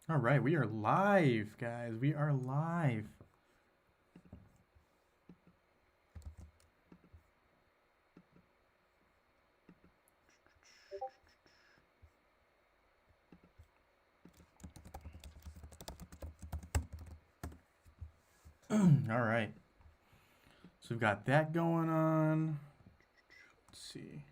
All right, we are live, guys. We are live. All right. So we've got that going on. Let's see.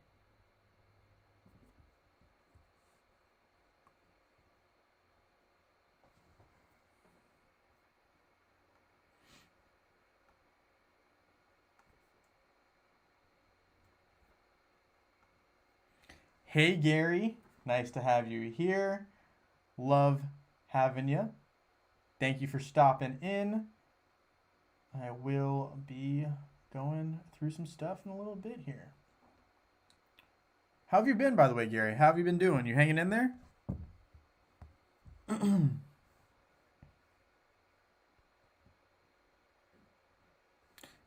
Hey, Gary. Nice to have you here. Love having you. Thank you for stopping in. I will be going through some stuff in a little bit here. How have you been, by the way, Gary? How have you been doing? You hanging in there?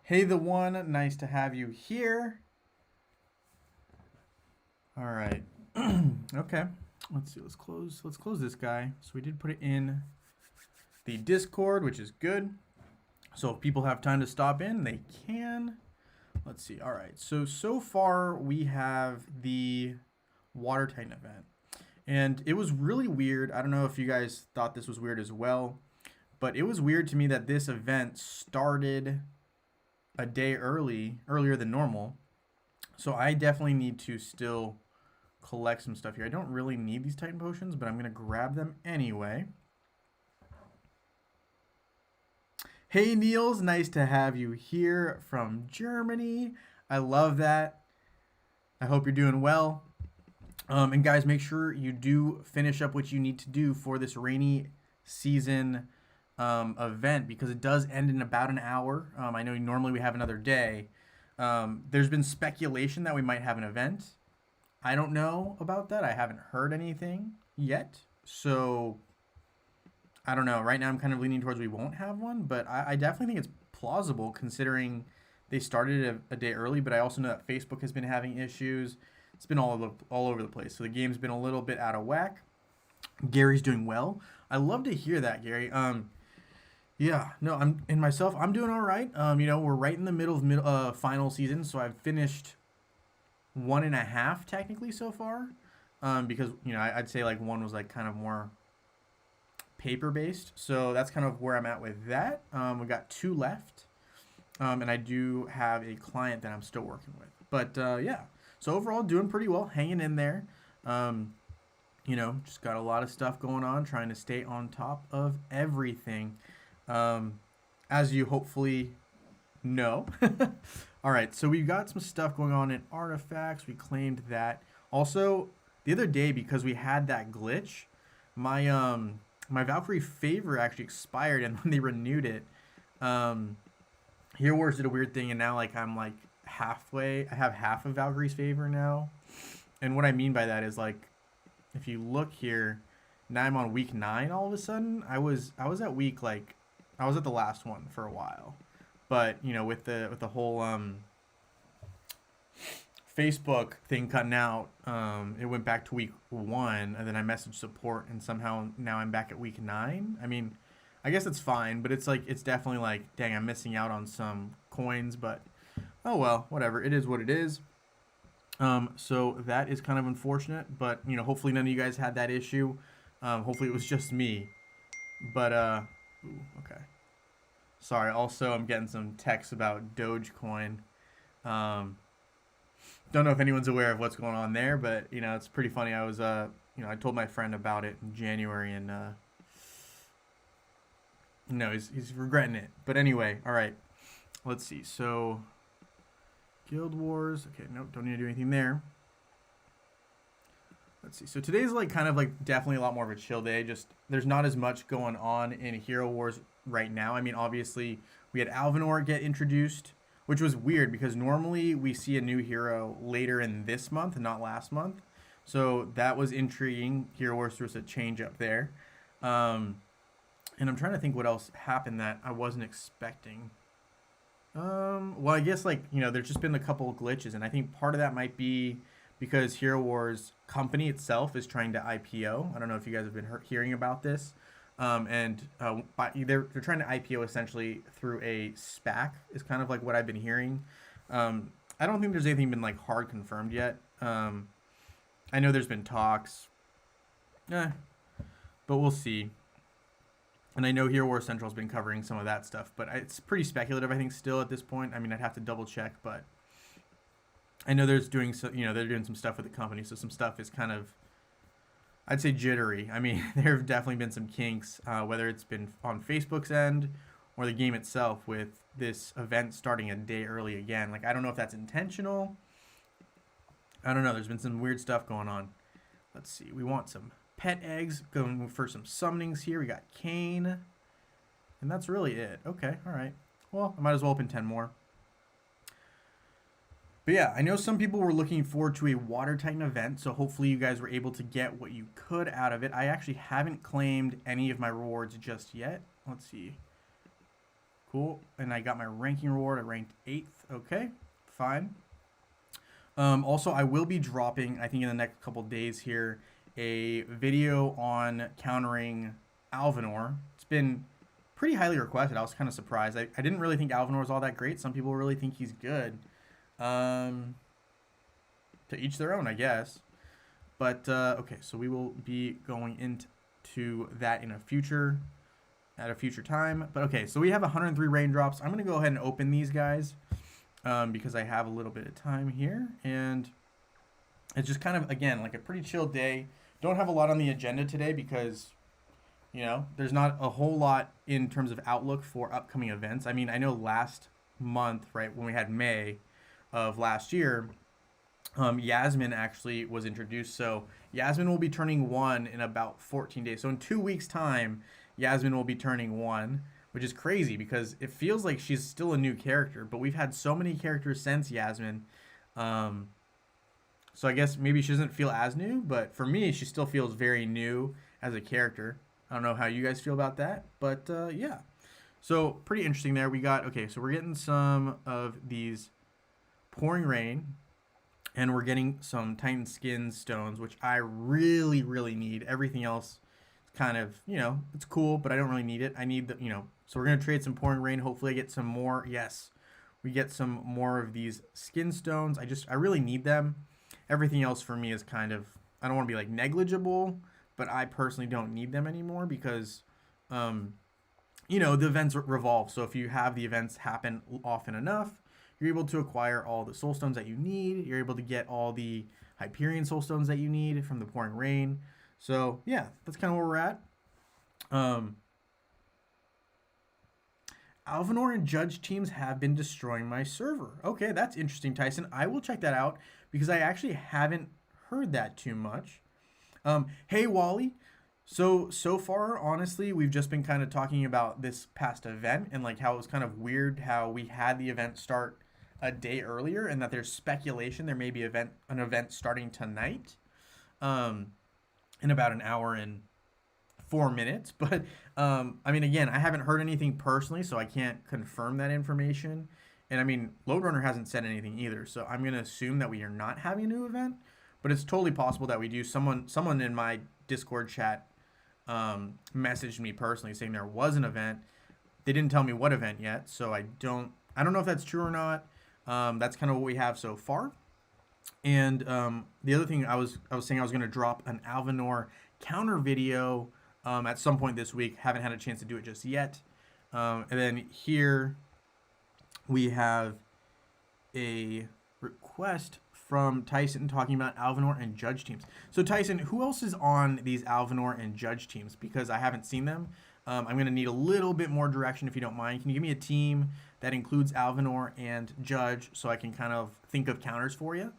Hey, the one. Nice to have you here. All right. Okay. Let's see. Let's close this guy. So we did put it in the Discord, which is good. So if people have time to stop in, they can. Let's see. All right. So far we have the Water Titan event. And it was really weird. I don't know if you guys thought this was weird as well, but it was weird to me that this event started a day earlier than normal. So I definitely need to still collect some stuff here. I don't really need these Titan potions, but I'm going to grab them anyway. Hey, Niels, nice to have you here from Germany. I love that. I hope you're doing well. And guys, make sure you do finish up what you need to do for this rainy season event, because it does end in about an hour. I know normally we have another day. There's been speculation that we might have an event. I don't know about that. I haven't heard anything yet. So I don't know. Right now I'm kind of leaning towards we won't have one, but I definitely think it's plausible considering they started a day early, but I also know that Facebook has been having issues. It's been all over the place. So the game's been a little bit out of whack. Gary's doing well. I love to hear that, Gary. Yeah, no, I'm doing all right. We're right in the middle of final season, so I've finished one and a half technically so far. Because I'd say like one was like kind of more paper based, so that's kind of where I'm at with that. We got two left, and I do have a client that I'm still working with. But yeah, so overall doing pretty well, hanging in there. Just got a lot of stuff going on, trying to stay on top of everything, as you hopefully know. All right, so we've got some stuff going on in artifacts. We claimed that. Also, the other day, because we had that glitch, my Valkyrie favor actually expired, and when they renewed it, Hero Wars did a weird thing, and now like I'm like halfway. I have half of Valkyrie's favor now, and what I mean by that is like, if you look here, now I'm on week 9. All of a sudden, I was at week like, I was at the last one for a while, but with the whole Facebook thing cutting out, it went back to week 1, and then I messaged support, and somehow now I'm back at week 9. I mean, I guess it's fine, but it's like it's definitely like, dang, I'm missing out on some coins, but oh well, whatever. It is what it is. So that is kind of unfortunate, but hopefully none of you guys had that issue. Hopefully it was just me. But ooh, okay. Sorry. Also, I'm getting some texts about Dogecoin. Um, don't know if anyone's aware of what's going on there, but it's pretty funny. I was I told my friend about it in January, and no, he's regretting it. But anyway, all right. Let's see. So Guild Wars. Okay, nope, don't need to do anything there. Let's see. So today's like kind of like definitely a lot more of a chill day. Just there's not as much going on in Hero Wars right now. I mean, obviously we had Alvinor get introduced, which was weird because normally we see a new hero later in this month, not last month. So that was intriguing. Hero Wars was a change up there. And I'm trying to think what else happened that I wasn't expecting. Well, I guess like there's just been a couple of glitches, and I think part of that might be because Hero Wars company itself is trying to IPO. I don't know if you guys have been hearing about this, They're trying to IPO essentially through a SPAC is kind of like what I've been hearing. I don't think there's anything been like hard confirmed yet. I know there's been talks, eh, but we'll see. And I know Hero War Central's been covering some of that stuff, but it's pretty speculative, I think, still at this point. I mean, I'd have to double check, but I know they're doing some stuff with the company, so some stuff is kind of, I'd say, jittery. I mean, there have definitely been some kinks, whether it's been on Facebook's end or the game itself, with this event starting a day early again. Like, I don't know if that's intentional. I don't know. There's been some weird stuff going on. Let's see. We want some pet eggs. Going for some summonings here. We got Kane. And that's really it. Okay, all right. Well, I might as well open 10 more. But yeah, I know some people were looking forward to a Water Titan event, so hopefully you guys were able to get what you could out of it. I actually haven't claimed any of my rewards just yet. Let's see. Cool. And I got my ranking reward. I ranked 8th. Okay, fine. Also, I will be dropping, I think in the next couple days here, a video on countering Alvanor. It's been pretty highly requested. I was kind of surprised. I didn't really think Alvanor was all that great. Some people really think he's good. To each their own, I guess. But, okay, so we will be going into that at a future time. But, okay, so we have 103 raindrops. I'm going to go ahead and open these guys because I have a little bit of time here. And it's just kind of, again, like a pretty chill day. Don't have a lot on the agenda today because, you know, there's not a whole lot in terms of outlook for upcoming events. I mean, I know last month, right, when we had May of last year, Yasmin actually was introduced. So Yasmin will be turning 1 in about 14 days. So in 2 weeks' time, Yasmin will be turning 1, which is crazy because it feels like she's still a new character. But we've had so many characters since Yasmin. So I guess maybe she doesn't feel as new, but for me, she still feels very new as a character. I don't know how you guys feel about that, but yeah. So pretty interesting there. We got, okay, so we're getting some of these Pouring Rain, and we're getting some Titan Skin stones, which I really, really need. Everything else is kind of, you know, it's cool, but I don't really need it. I need the, you know, so we're going to trade some Pouring Rain. Hopefully I get some more. Yes, we get some more of these skin stones. I really need them. Everything else for me is kind of, I don't want to be like negligible, but I personally don't need them anymore because, you know, the events revolve. So if you have the events happen often enough, you're able to acquire all the soul stones that you need. You're able to get all the Hyperion soul stones that you need from the Pouring Rain. So yeah, that's kind of where we're at. Alvanor and Judge teams have been destroying my server. Okay, that's interesting, Tyson. I will check that out because I actually haven't heard that too much. Hey, Wally. So far, honestly, we've just been kind of talking about this past event and like how it was kind of weird how we had the event start a day earlier and that there's speculation there may be an event starting tonight in about an hour and 4 minutes. But I mean, again, I haven't heard anything personally, so I can't confirm that information. And I mean, Loadrunner hasn't said anything either, so I'm going to assume that we are not having a new event, but it's totally possible that we do. Someone in my Discord chat messaged me personally saying there was an event. They didn't tell me what event yet, so I don't know if that's true or not. That's kind of what we have so far. And the other thing I was saying I was going to drop an Alvanor counter video at some point this week. Haven't had a chance to do it just yet. And then here we have a request from Tyson talking about Alvanor and Judge teams. So Tyson, who else is on these Alvanor and Judge teams? Because I haven't seen them. I'm going to need a little bit more direction if you don't mind. Can you give me a team that includes Alvanor and Judge so I can kind of think of counters for you?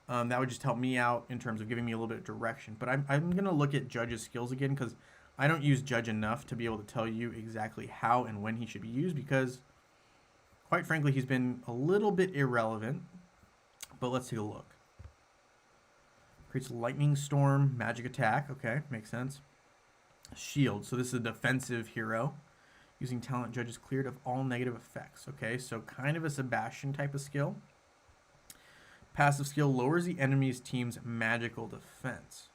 That would just help me out in terms of giving me a little bit of direction. But I'm going to look at Judge's skills again because I don't use Judge enough to be able to tell you exactly how and when he should be used because, quite frankly, he's been a little bit irrelevant. But let's take a look. Creates Lightning Storm, Magic Attack. Okay, makes sense. Shield. So this is a defensive hero. Using talent, Judge is cleared of all negative effects. Okay, so kind of a Sebastian type of skill. Passive skill lowers the enemy's team's magical defense.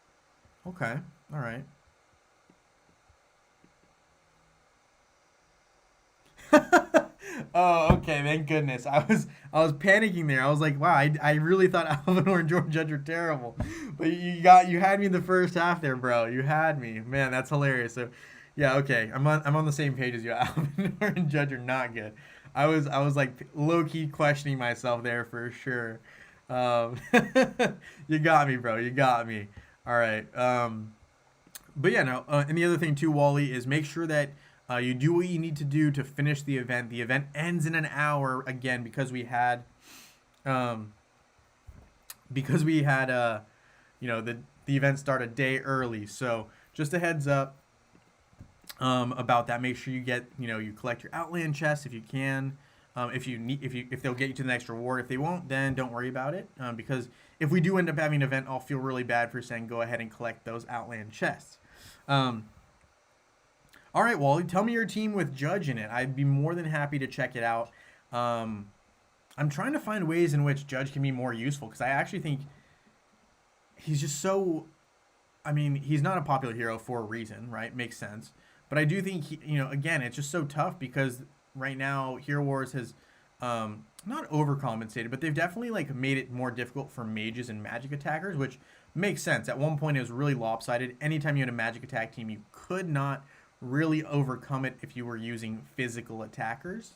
Okay, all right. Oh, okay. Thank goodness. I was panicking there. I was like, wow, I really thought Alvin and George Judge were terrible, but you had me in the first half there, bro. You had me, man. That's hilarious. So, yeah, okay. I'm on the same page as you. Alvin and Judge are not good. I was like low key questioning myself there for sure. Um, you got me, bro. You got me. All right. But yeah, no. And the other thing too, Wally, is make sure that you do what you need to do to finish the event. The event ends in an hour again um, because we had the event start a day early. So just a heads up about that. Make sure you collect your Outland chest if you can. If they'll get you to the next reward. If they won't, then don't worry about it. Because if we do end up having an event, I'll feel really bad for saying go ahead and collect those Outland chests. Um, all right, Wally, tell me your team with Judge in it. I'd be more than happy to check it out. Um, I'm trying to find ways in which Judge can be more useful because I actually think he's just so. I mean, he's not a popular hero for a reason, right? Makes sense. But I do think again, it's just so tough because right now Hero Wars has not overcompensated, but they've definitely like made it more difficult for mages and magic attackers, which makes sense. At one point, it was really lopsided. Anytime you had a magic attack team, you could not really overcome it if you were using physical attackers.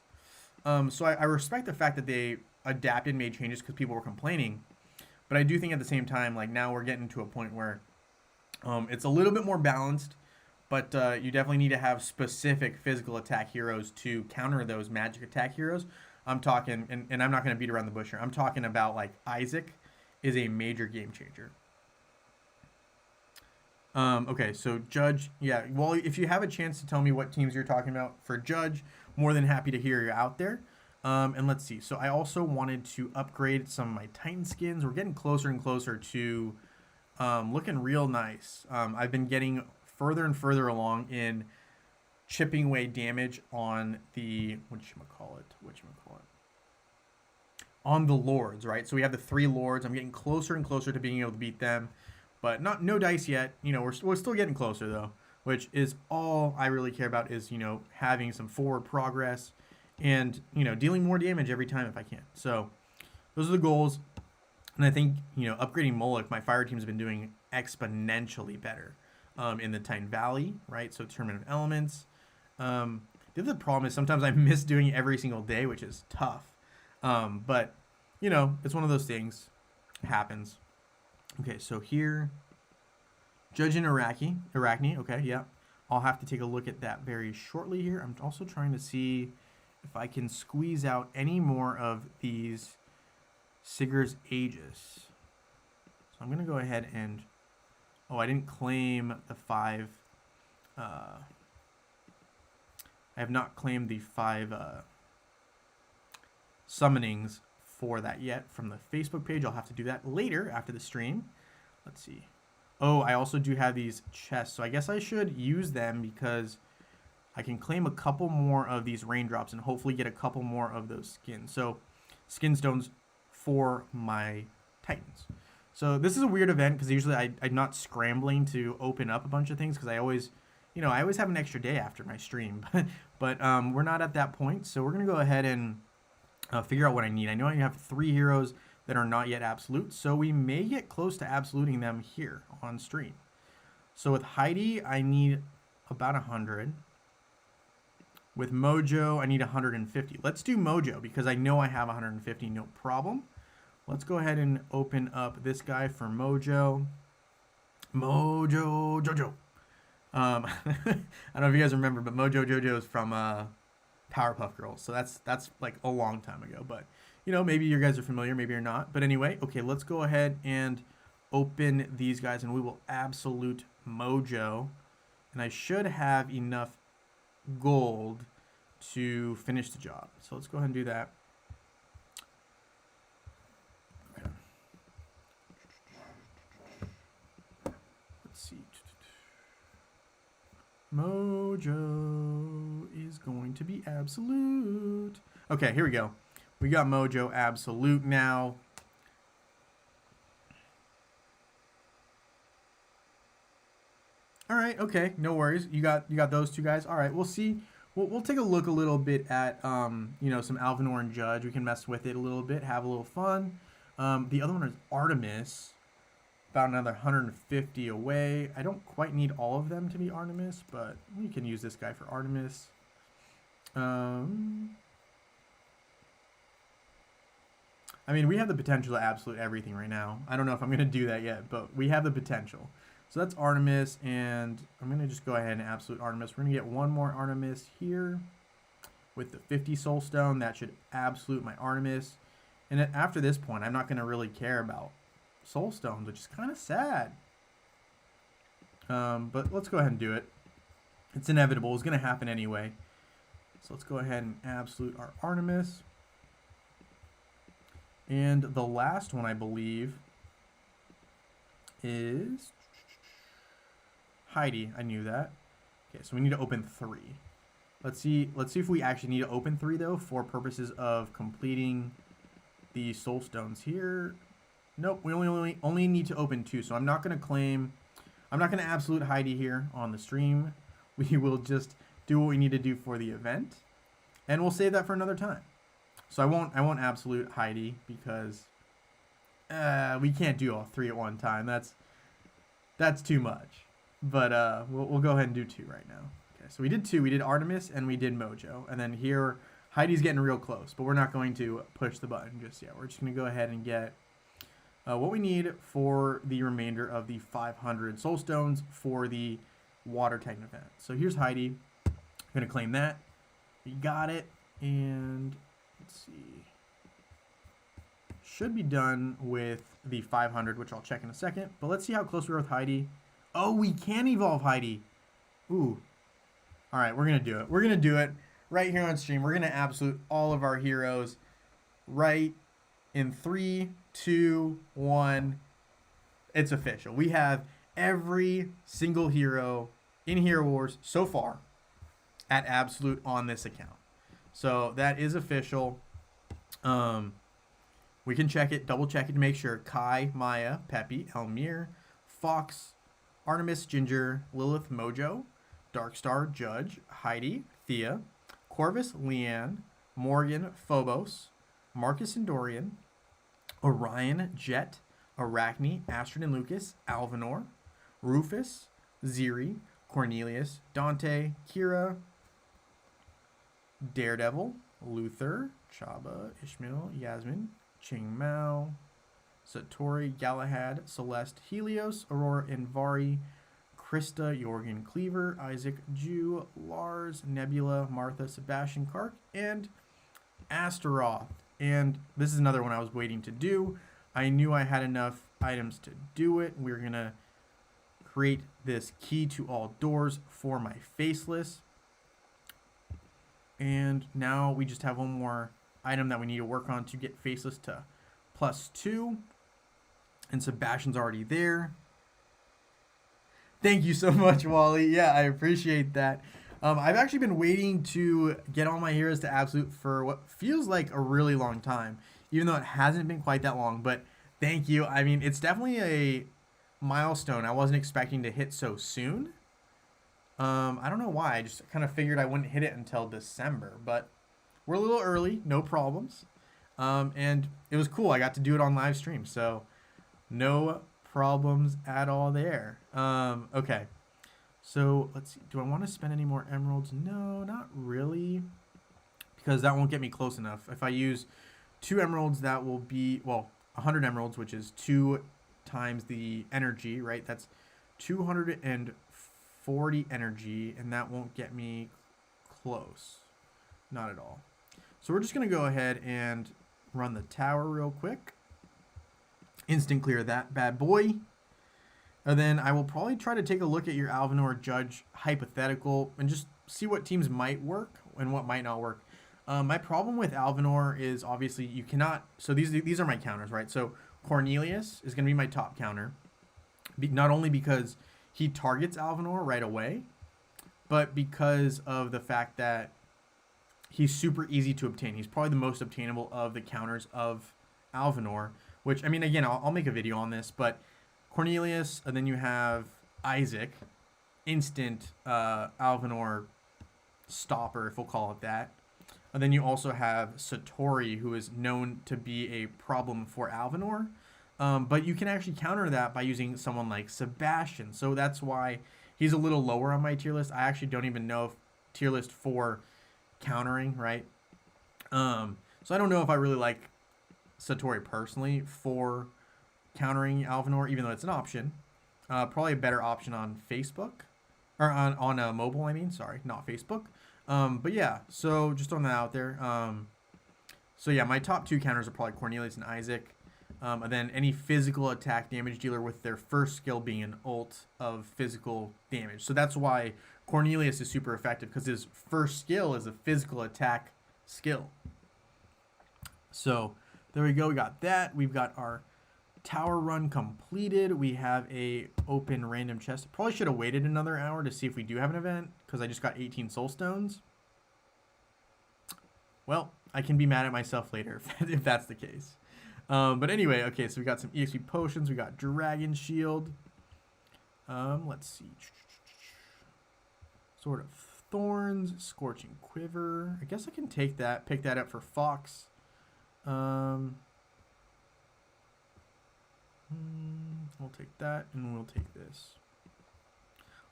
So I respect the fact that they adapted, made changes because people were complaining. But I do think at the same time, like now we're getting to a point where it's a little bit more balanced, but you definitely need to have specific physical attack heroes to counter those magic attack heroes. I'm talking, and I'm not going to beat around the bush here. I'm talking about like Isaac is a major game changer. Okay, so Judge, yeah. Well, if you have a chance to tell me what teams you're talking about for Judge, more than happy to hear you out there. And let's see. So I also wanted to upgrade some of my Titan skins. We're getting closer and closer to looking real nice. I've been getting further and further along in chipping away damage on the on the lords, right? So we have the three lords. I'm getting closer and closer to being able to beat them, but no dice yet. We're still getting closer though, which is all I really care about is having some forward progress and dealing more damage every time if I can. So those are the goals. And I think, upgrading Moloch, my fire team's been doing exponentially better in the Titan Valley, right? So Tournament of Elements. The other problem is sometimes I miss doing it every single day, which is tough. But, it's one of those things. It happens. Okay, so here, Judge in Arachne, okay, yeah. I'll have to take a look at that very shortly here. I'm also trying to see if I can squeeze out any more of these Sigur's Aegis. So I'm going to go ahead and... Oh, I didn't claim the 5... I have not claimed the 5 summonings for that yet from the Facebook page. I'll have to do that later after the stream. Let's see. Oh, I also do have these chests. So I guess I should use them because I can claim a couple more of these raindrops and hopefully get a couple more of those skins. So skin stones for my Titans. So this is a weird event because usually I'm not scrambling to open up a bunch of things because I always have an extra day after my stream. but we're not at that point. So we're going to go ahead and figure out what I need. I know I have 3 heroes that are not yet absolute. So we may get close to absoluting them here on stream. So with Heidi, I need about 100. With Mojo, I need 150. Let's do Mojo because I know I have 150, no problem. Let's go ahead and open up this guy for Mojo. Mojo Jojo. I don't know if you guys remember, but Mojo Jojo is from Powerpuff Girls. So that's like a long time ago. But, maybe you guys are familiar, maybe you're not. But anyway, okay, let's go ahead and open these guys and we will absolute Mojo. And I should have enough gold to finish the job. So let's go ahead and do that. Okay. Let's see. Mojo is going to be absolute. Okay, here we go. We got Mojo absolute now. All right, okay, no worries. You got those two guys. All right, we'll see we'll take a look a little bit at some Alvinor and Judge. We can mess with it a little bit, have a little fun. The other one is Artemis, about another 150 away. I don't quite need all of them to be Artemis, but we can use this guy for Artemis. I mean, we have the potential to absolute everything right now. I don't know if I'm going to do that yet, but we have the potential. So that's Artemis, and I'm going to just go ahead and absolute Artemis. We're going to get one more Artemis here with the 50 Soul Stone. That should absolute my Artemis. And after this point, I'm not going to really care about Soul Stones, which is kind of sad. But let's go ahead and do it. It's inevitable. It's going to happen anyway. So let's go ahead and absolute our Artemis. And the last one, I believe, is Heidi. I knew that. Okay, so we need to open 3. Let's see if we actually need to open 3 though for purposes of completing the Soul Stones here. Nope, we only need to open 2. So I'm not going to absolute Heidi here on the stream. We will just do what we need to do for the event, and we'll save that for another time. So I won't absolute Heidi because we can't do all 3 at one time. That's too much. But we'll go ahead and do 2 right now. Okay, so we did 2. We did Artemis and we did Mojo, and then here Heidi's getting real close, but we're not going to push the button just yet. We're just going to go ahead and get what we need for the remainder of the 500 Soul Stones for the Water Titan event. So here's Heidi. I'm going to claim that. We got it, and let's see. Should be done with the 500, which I'll check in a second. But let's see how close we are with Heidi. Oh, we can evolve Heidi. Ooh. All right, we're going to do it. We're going to do it right here on stream. We're going to absolute all of our heroes right in 3, 2, 1. It's official. We have every single hero in Hero Wars so far at absolute on this account. So that is official. We can check it, double check it to make sure. Kai, Maya, Peppy, Elmir, Fox, Artemis, Ginger, Lilith, Mojo, Darkstar, Judge, Heidi, Thea, Corvus, Leanne, Morgan, Phobos, Marcus and Dorian, Orion, Jet, Arachne, Astrid and Lucas, Alvinor, Rufus, Ziri, Cornelius, Dante, Kira, Daredevil, Luther, Chaba, Ishmael, Yasmin, Ching Mao, Satori, Galahad, Celeste, Helios, Aurora, Invari, Krista, Jorgen, Cleaver, Isaac, Jew, Lars, Nebula, Martha, Sebastian, Kark, and Astaroth. And this is another one I was waiting to do. I knew I had enough items to do it. We were going to create this key to all doors for my faceless. And now we just have one more item that we need to work on to get faceless to +2. And Sebastian's already there. Thank you so much, Wally. Yeah, I appreciate that. I've actually been waiting to get all my heroes to absolute for what feels like a really long time, even though it hasn't been quite that long. But thank you. I mean, it's definitely a milestone I wasn't expecting to hit so soon. I don't know why. I just kind of figured I wouldn't hit it until December, but we're a little early, no problems. And it was cool. I got to do it on live stream, so no problems at all there. Okay. So let's see. Do I want to spend any more emeralds? No, not really, because that won't get me close enough. If I use 2 emeralds, that will be, well, 100 emeralds, which is 2 times the energy, right? That's 240 energy, and that won't get me close. Not at all. So we're just going to go ahead and run the tower real quick. Instant clear that bad boy. And then I will probably try to take a look at your Alvinor Judge hypothetical and just see what teams might work and what might not work. My problem with Alvinor is obviously you cannot... So these are my counters, right? So Cornelius is going to be my top counter. Not only because he targets Alvinor right away, but because of the fact that he's super easy to obtain. He's probably the most obtainable of the counters of Alvinor, which, I mean, again, I'll make a video on this, but Cornelius, and then you have Isaac, instant Alvinor stopper, if we'll call it that. And then you also have Satori, who is known to be a problem for Alvanor. But you can actually counter that by using someone like Sebastian. So that's why he's a little lower on my tier list. I actually don't even know if tier list for countering, right? So I don't know if I really like Satori personally for countering Alvanor, even though it's an option. Probably a better option on Facebook. Or on mobile, I mean. Sorry, not Facebook. But yeah, so just throwing that out there. So yeah, my top 2 counters are probably Cornelius and Isaac. And then any physical attack damage dealer with their first skill being an ult of physical damage. So that's why Cornelius is super effective, because his first skill is a physical attack skill. So there we go. We got that. We've got our tower run completed. We have a open random chest. Probably should have waited another hour to see if we do have an event, because I just got 18 soul stones. Well, I can be mad at myself later if that's the case. But anyway, okay, so we got some EXP potions. We got Dragon Shield. Let's see. Sword of Thorns, Scorching Quiver. I guess I can take that, pick that up for Fox. We'll take that, and we'll take this.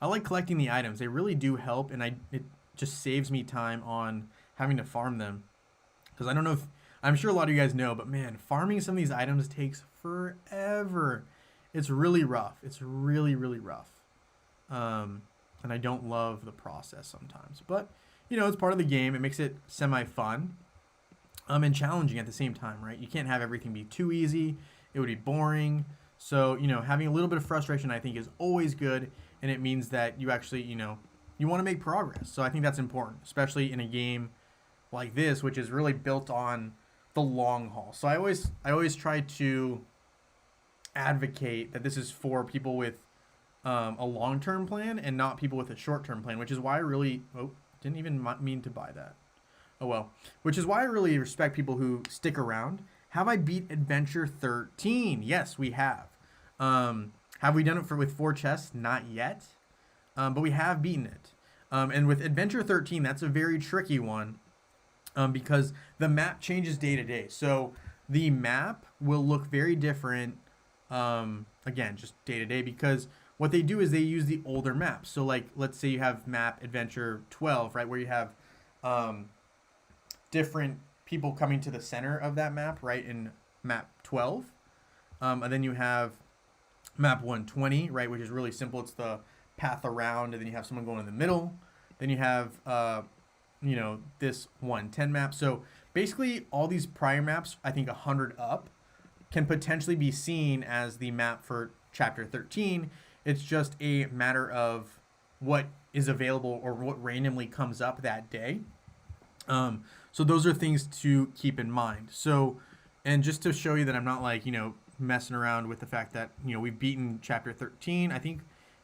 I like collecting the items. They really do help, and it just saves me time on having to farm them. Because I don't know if... I'm sure a lot of you guys know, but man, farming some of these items takes forever. It's really rough. It's really, really rough. And I don't love the process sometimes. But, you know, it's part of the game. It makes it semi-fun. And challenging at the same time, right? You can't have everything be too easy. It would be boring. So, you know, having a little bit of frustration, I think, is always good. And it means that you actually, you know, you want to make progress. So I think that's important, especially in a game like this, which is really built on the long haul. So I always try to advocate that this is for people with a long-term plan and not people with a short-term plan, which is why I really... Oh, didn't even mean to buy that. Oh well. Which is why I really respect people who stick around. Have I beat Adventure 13? Yes, we have. Have we done it with 4 chests? Not yet. But we have beaten it. And with Adventure 13, that's a very tricky one. Because the map changes day to day. So the map will look very different, again, just day to day, because what they do is they use the older maps. So like, let's say you have map Adventure 12, right, where you have different people coming to the center of that map, right, in map 12. And then you have map 120, right, which is really simple. It's the path around, and then you have someone going in the middle. Then you have... you know, this 110 map. So basically all these prior maps, I think 100 up, can potentially be seen as the map for chapter 13. It's just a matter of what is available or what randomly comes up that day. So those are things to keep in mind. So, and just to show you that I'm not like, you know, messing around with the fact that, you know, we've beaten chapter 13. I think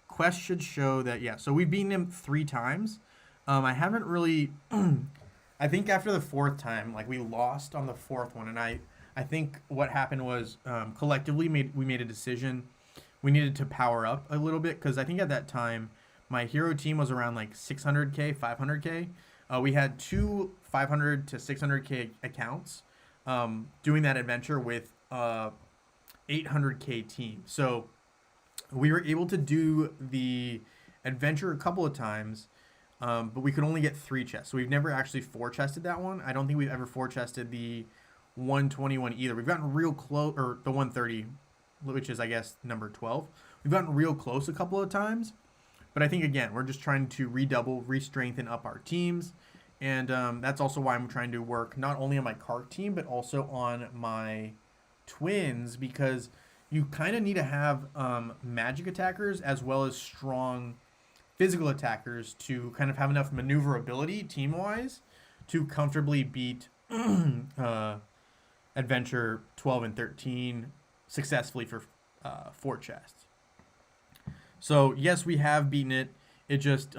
Quest should show that, yeah. So we've beaten him 3 times. I haven't really, I think after the 4th time, like we lost on the 4th one. And I think what happened was collectively we made a decision. We needed to power up a little bit, because I think at that time my hero team was around like 600k, 500k. We had 2 500 to 600k accounts doing that adventure with 800k team. So we were able to do the adventure a couple of times. But we could only get 3 chests. So we've never actually 4-chested that one. I don't think we've ever 4-chested the 121 either. We've gotten real close, or the 130, which is, I guess, number 12. We've gotten real close a couple of times. But I think, again, we're just trying to redouble, re-strengthen up our teams. And that's also why I'm trying to work not only on my Kark team, but also on my twins. Because you kind of need to have magic attackers as well as strong... physical attackers to kind of have enough maneuverability team-wise to comfortably beat Adventure 12 and 13 successfully for 4 chests. So yes, we have beaten it. It just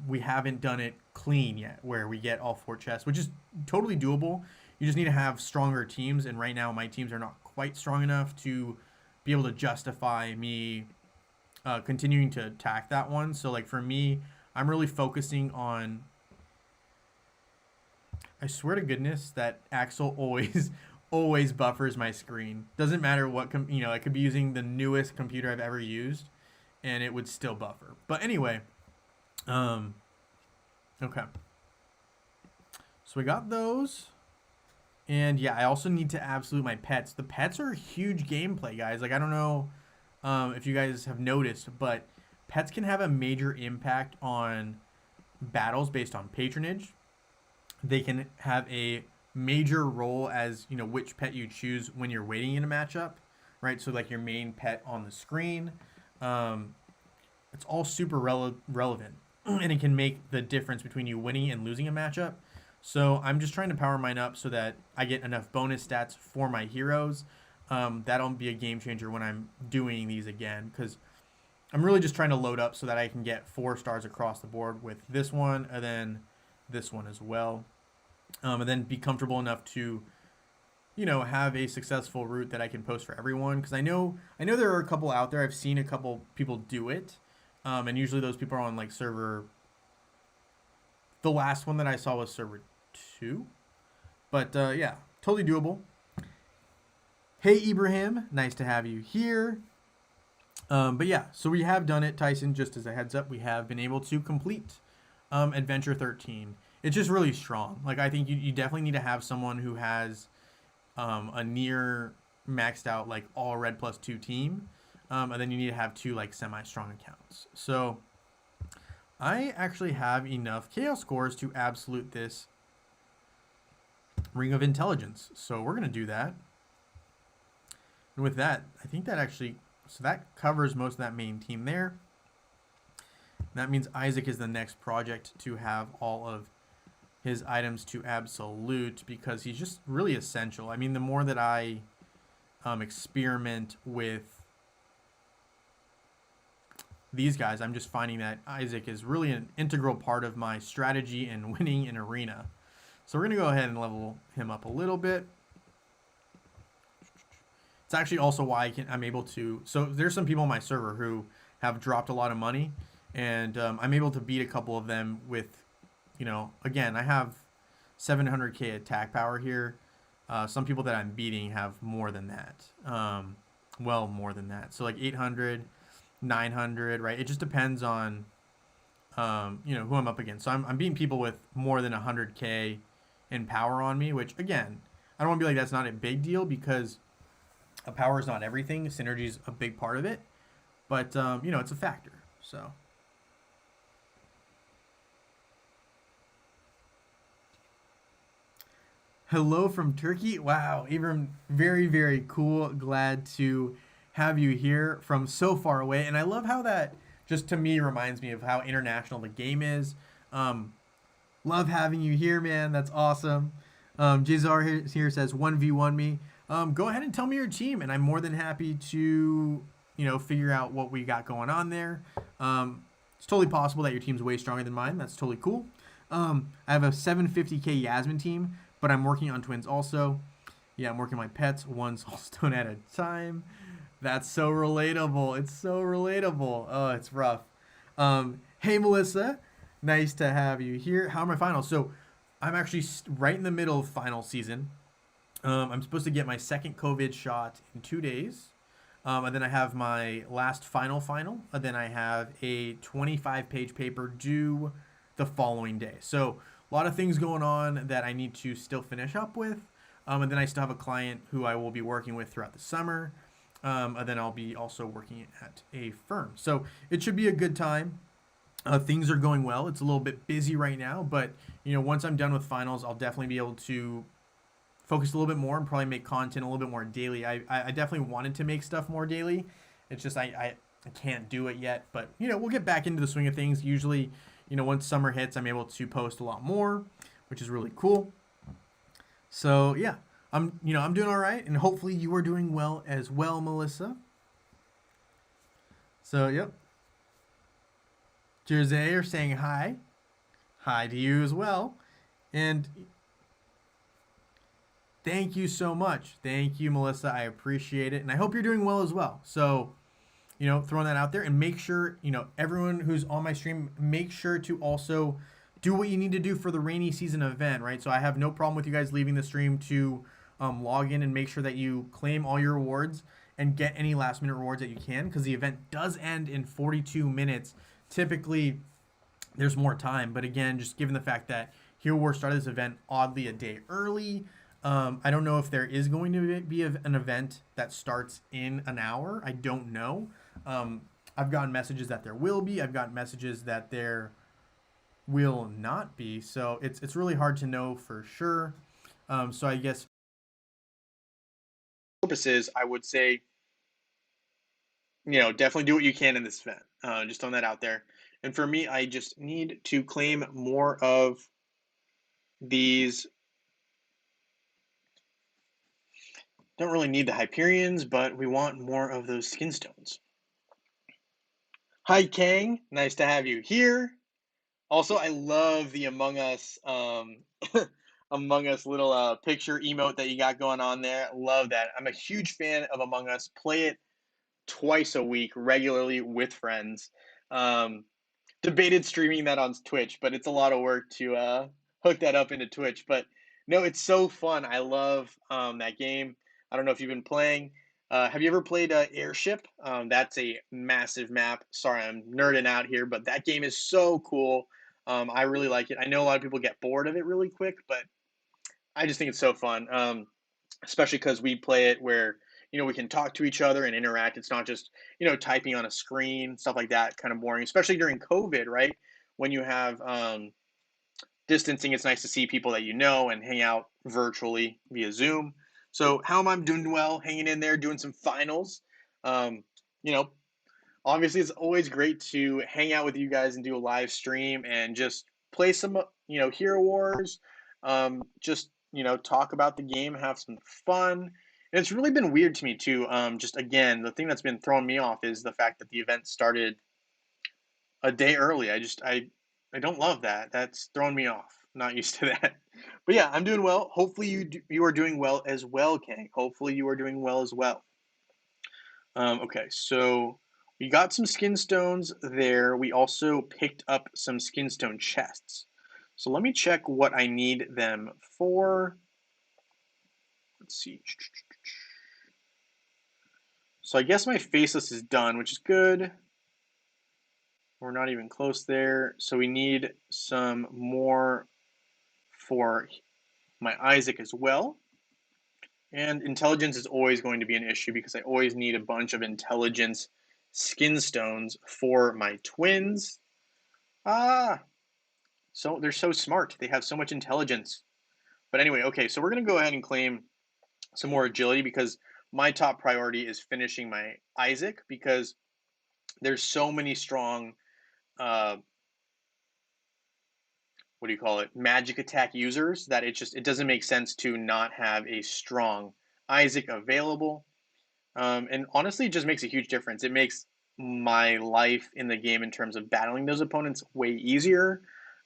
we haven't done it clean yet, where we get all 4 chests, which is totally doable. You just need to have stronger teams, and right now my teams are not quite strong enough to be able to justify me continuing to attack that one. So like for me, I'm really focusing on I swear to goodness that Axel always always buffers my screen. Doesn't matter what I could be using the newest computer I've ever used, and it would still buffer. But anyway, um, okay. So we got those. And yeah, I also need to absolute my pets. The pets are huge gameplay, guys. Like, I don't know if you guys have noticed, but pets can have a major impact on battles based on patronage. They can have a major role as, which pet you choose when you're waiting in a matchup, right? So like your main pet on the screen. It's all super relevant, and it can make the difference between you winning and losing a matchup. So I'm just trying to power mine up so that I get enough bonus stats for my heroes. That'll be a game changer when I'm doing these again, because I'm really just trying to load up so that I can get 4 stars across the board with this one and then this one as well. And then be comfortable enough to, have a successful route that I can post for everyone. Because I know there are a couple out there. I've seen a couple people do it. And usually those people are on like server. The last one that I saw was server 2. But yeah, totally doable. Hey, Ibrahim, nice to have you here. But yeah, so we have done it, Tyson. Just as a heads up, we have been able to complete Adventure 13. It's just really strong. Like, I think you definitely need to have someone who has a near maxed out like all red +2 team, and then you need to have 2 like semi-strong accounts. So I actually have enough chaos scores to absolute this Ring of Intelligence. So we're going to do that. And with that, I think that actually, so that covers most of that main team there. That means Isaac is the next project to have all of his items to absolute, because he's just really essential. I mean, the more that I experiment with these guys, I'm just finding that Isaac is really an integral part of my strategy in winning an arena. So we're going to go ahead and level him up a little bit. It's actually also why I'm able to... So there's some people on my server who have dropped a lot of money, and I'm able to beat a couple of them with, again, I have 700k attack power here. Some people that I'm beating have more than that. Well, more than that. So like 800... 900, right? It just depends on, who I'm up against. So I'm beating people with more than 100k in power on me, which, again, I don't want to be like, that's not a big deal, because a power is not everything. Synergy is a big part of it. But, it's a factor. So. Hello from Turkey. Wow, Abram, very, very cool. Glad to have you here from so far away. And I love how that just, to me, reminds me of how international the game is. Love having you here, man. That's awesome. Jazar here says 1v1 me. Go ahead and tell me your team, and I'm more than happy to, figure out what we got going on there. It's totally possible that your team's way stronger than mine. That's totally cool. I have a 750k Yasmin team, but I'm working on twins also. Yeah, I'm working my pets one soulstone at a time. That's so relatable. It's so relatable. Oh, it's rough. Hey, Melissa. Nice to have you here. How are my finals? So I'm actually right in the middle of final season. I'm supposed to get my second COVID shot in 2 days. And then I have my last final. And then I have a 25-page paper due the following day. So a lot of things going on that I need to still finish up with. And then I still have a client who I will be working with throughout the summer. And then I'll be also working at a firm. So it should be a good time. Things are going well. It's a little bit busy right now, but once I'm done with finals, I'll definitely be able to focus a little bit more and probably make content a little bit more daily. I definitely wanted to make stuff more daily. It's just I can't do it yet, but we'll get back into the swing of things. Usually, once summer hits, I'm able to post a lot more, which is really cool. So yeah. I'm doing all right, and hopefully you are doing well as well, Melissa. So, yep. Jersey are saying hi. Hi to you as well. And thank you so much. Thank you, Melissa. I appreciate it. And I hope you're doing well as well. So, throwing that out there, and make sure, everyone who's on my stream, make sure to also do what you need to do for the rainy season event, right? So I have no problem with you guys leaving the stream to log in and make sure that you claim all your rewards and get any last minute rewards that you can, because the event does end in 42 minutes. Typically, there's more time, but again, just given the fact that Hero Wars started this event oddly a day early, I don't know if there is going to be an event that starts in an hour. I don't know. I've gotten messages that there will be. I've gotten messages that there will not be. So it's really hard to know for sure. So I guess purposes, I would say, definitely do what you can in this event. Just throwing that out there. And for me, I just need to claim more of these. Don't really need the Hyperions, but we want more of those skin stones. Hi, Kang. Nice to have you here. Also, I love the Among Us Among Us little picture emote that you got going on there. Love that. I'm a huge fan of Among Us. Play it twice a week regularly with friends. Um, Debated streaming that on Twitch, but it's a lot of work to hook that up into Twitch. But no, it's so fun. I love that game. I don't know if you've been playing. Have you ever played Airship? That's a massive map. Sorry, I'm nerding out here, but that game is so cool. I really like it. I know a lot of people get bored of it really quick, but I just think it's so fun. Especially because we play it where we can talk to each other and interact. It's not just typing on a screen, stuff like that. Kind of boring, especially during COVID, right? When you have distancing, it's nice to see people that you know and hang out virtually via Zoom. So how am I doing? Well, hanging in there, doing some finals. Um, you know, Obviously it's always great to hang out with you guys and do a live stream and just play some Hero Wars, just talk about the game, have some fun. And it's really been weird to me too. Just again, the thing that's been throwing me off is the fact that the event started a day early. I don't love that. That's throwing me off. Not used to that. But yeah, I'm doing well. Hopefully you are doing well as well, Kang. Hopefully you are doing well as well. Okay, so we got some skin stones there. We also picked up some skin stone chests. So let me check what I need them for. Let's see. So I guess my faceless is done, which is good. We're not even close there. So we need some more for my Isaac as well. And intelligence is always going to be an issue because I always need a bunch of intelligence skin stones for my twins. So they're so smart. They have so much intelligence. But anyway, okay, so we're going to go ahead and claim some more agility because my top priority is finishing my Isaac because there's so many strong uh, what do you call it, magic attack users that it doesn't make sense to not have a strong Isaac available. And honestly, it just makes a huge difference. It makes my life in the game in terms of battling those opponents way easier.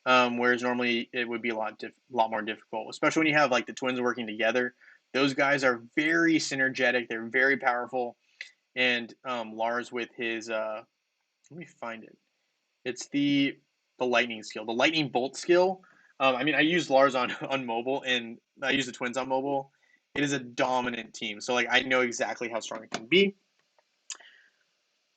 Whereas normally it would be a lot more difficult, especially when you have like the twins working together. Those guys are very synergetic. They're very powerful. And Lars with his let me find it. It's the lightning skill, the lightning bolt skill. I mean, I use Lars on on mobile, and I use the twins on mobile. It is a dominant team, so like I know exactly how strong it can be.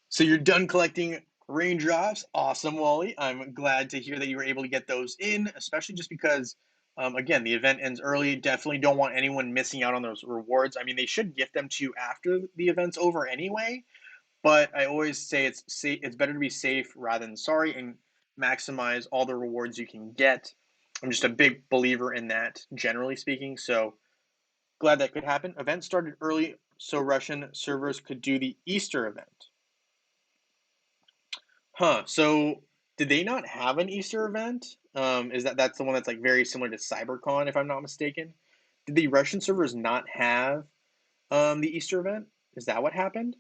So you're done collecting raindrops. Awesome, Wally. I'm glad to hear that you were able to get those in, especially just because, again, the event ends early. Definitely don't want anyone missing out on those rewards. I mean, they should gift them to you after the event's over anyway. But I always say it's better to be safe rather than sorry and maximize all the rewards you can get. I'm just a big believer in that, generally speaking. So glad that could happen. Event started early so Russian servers could do the Easter event. Huh. So did they not have an Easter event? Is that's the one that's like very similar to CyberCon, if I'm not mistaken? Did the Russian servers not have the Easter event? Is that what happened?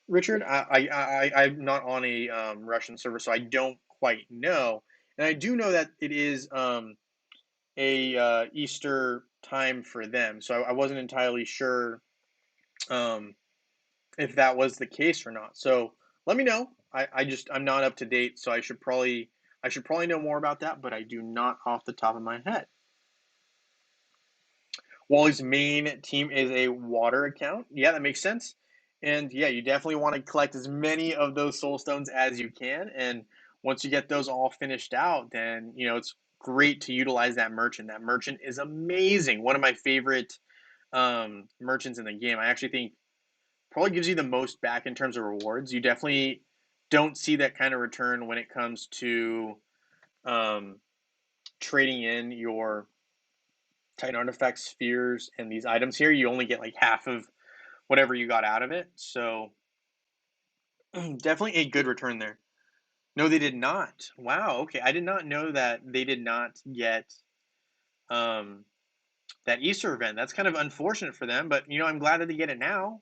Richard, I'm not on a Russian server, so I don't quite know. And I do know that it is a Easter time for them, so I wasn't entirely sure um, if that was the case or not. So let me know. I'm not up to date, so I should probably I should probably know more about that, but I do not off the top of my head. Wally's main team is a water account. Yeah, that makes sense. And yeah, you definitely want to collect as many of those soul stones as you can. And once you get those all finished out, then it's great to utilize that merchant. That merchant is amazing. One of my favorite merchants in the game. I actually think probably gives you the most back in terms of rewards. You definitely don't see that kind of return when it comes to um, trading in your Titan artifacts, spheres, and these items here. You only get like half of whatever you got out of it. So definitely a good return there. No, they did not. Wow. Okay, I did not know that they did not get um, that Easter event. That's kind of unfortunate for them, but I'm glad that they get it now.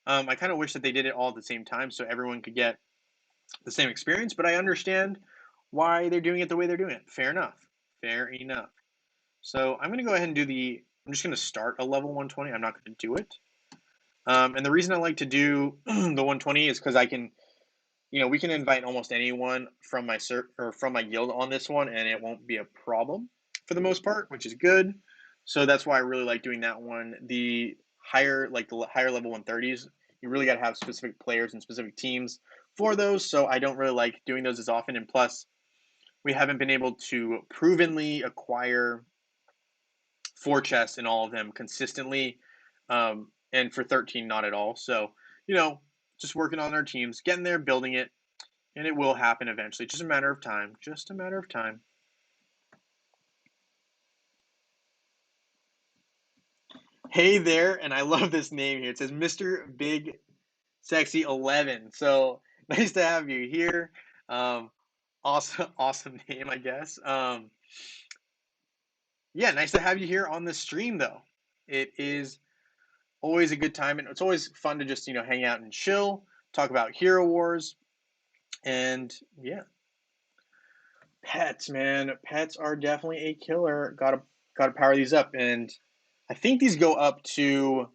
I kind of wish that they did it all at the same time so everyone could get the same experience, but I understand why they're doing it the way they're doing it. Fair enough. Fair enough. So I'm going to go ahead and I'm just going to start a level 120. I'm not going to do it. And the reason I like to do the 120 is because I can, we can invite almost anyone from my or from my guild on this one, and it won't be a problem for the most part, which is good. So that's why I really like doing that one. The higher level 130s, you really got to have specific players and specific teams for those. So I don't really like doing those as often. And plus, we haven't been able to provenly acquire 4 chests in all of them consistently. And for 13, not at all. So, just working on our teams, getting there, building it, and it will happen eventually. Just a matter of time. Just a matter of time. Hey there, and I love this name here. It says Mr. Big Sexy 11. So nice to have you here. Awesome name, I guess. Yeah, nice to have you here on the stream, though. It is always a good time, and it's always fun to just hang out and chill, talk about Hero Wars, and yeah, pets, man, pets are definitely a killer. Gotta power these up, and I think these go up to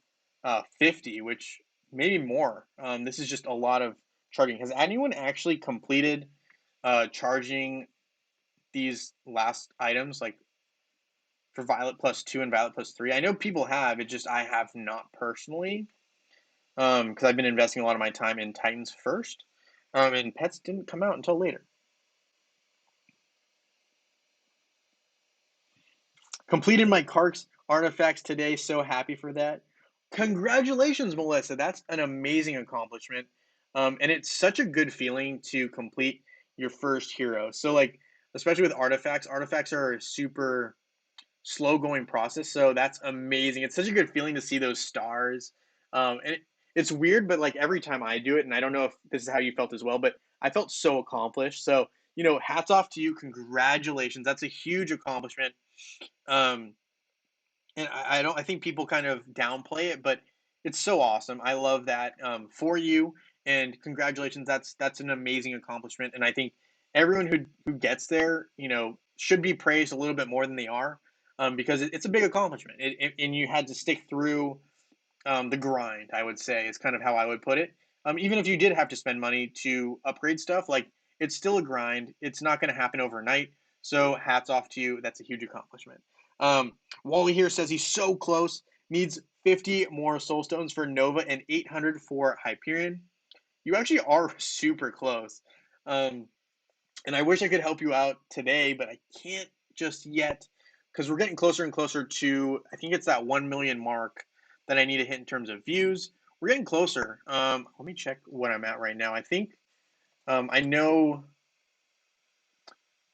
50, which maybe more. This is just a lot of charging. Has anyone actually completed charging these last items, like for Violet +2 and Violet +3? I know people have. It just I have not personally, because I've been investing a lot of my time in Titans first, and pets didn't come out until later. Completed my Kark's artifacts today. So happy for that. Congratulations, Melissa. That's an amazing accomplishment. And it's such a good feeling to complete your first hero. So, like, especially with artifacts are a super slow going process. So that's amazing. It's such a good feeling to see those stars. It's weird, but like every time I do it, and I don't know if this is how you felt as well, but I felt so accomplished. So, hats off to you. Congratulations. That's a huge accomplishment. Um, and I think people kind of downplay it, but it's so awesome. I love that for you, and congratulations. That's an amazing accomplishment, and I think everyone who gets there, should be praised a little bit more than they are, because it's a big accomplishment. And you had to stick through the grind. I would say is kind of how I would put it. Even if you did have to spend money to upgrade stuff, like it's still a grind. It's not going to happen overnight. So hats off to you. That's a huge accomplishment. Um, Wally here says he's so close. Needs 50 more soul stones for Nova and 800 for Hyperion. You actually are super close. Um, and I wish I could help you out today, but I can't just yet because we're getting closer and closer to, I think it's that 1 million mark that I need to hit in terms of views. We're getting closer. Let me check what I'm at right now. I think I know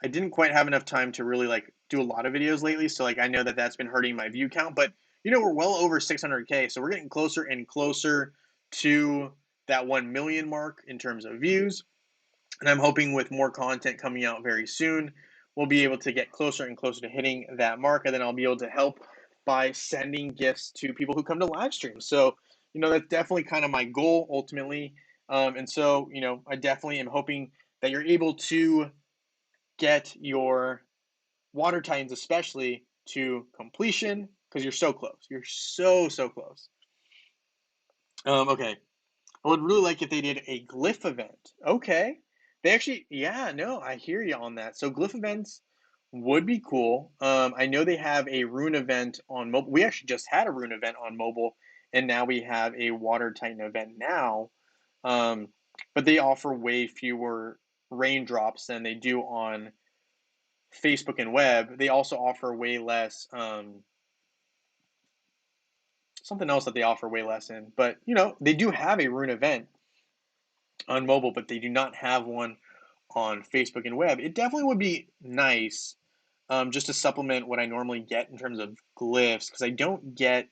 I didn't quite have enough time to really like do a lot of videos lately, so like I know that that's been hurting my view count, but we're well over 600K, so we're getting closer and closer to that 1 million mark in terms of views. And I'm hoping with more content coming out very soon, we'll be able to get closer and closer to hitting that mark, and then I'll be able to help by sending gifts to people who come to live stream. So, that's definitely kind of my goal ultimately. And so, I definitely am hoping that you're able to get your water titans, especially to completion, because you're so close. You're so close. Okay. I would really like if they did a glyph event. Okay. They actually, yeah, no, I hear you on that. So glyph events would be cool. I know they have a rune event on mobile. We actually just had a rune event on mobile, and now we have a water titan event now. Um, but they offer way fewer raindrops than they do on Facebook and web. They also offer way less. Something else that they offer way less in, but they do have a rune event on mobile, but they do not have one on Facebook and web. It definitely would be nice, just to supplement what I normally get in terms of glyphs, because I don't get.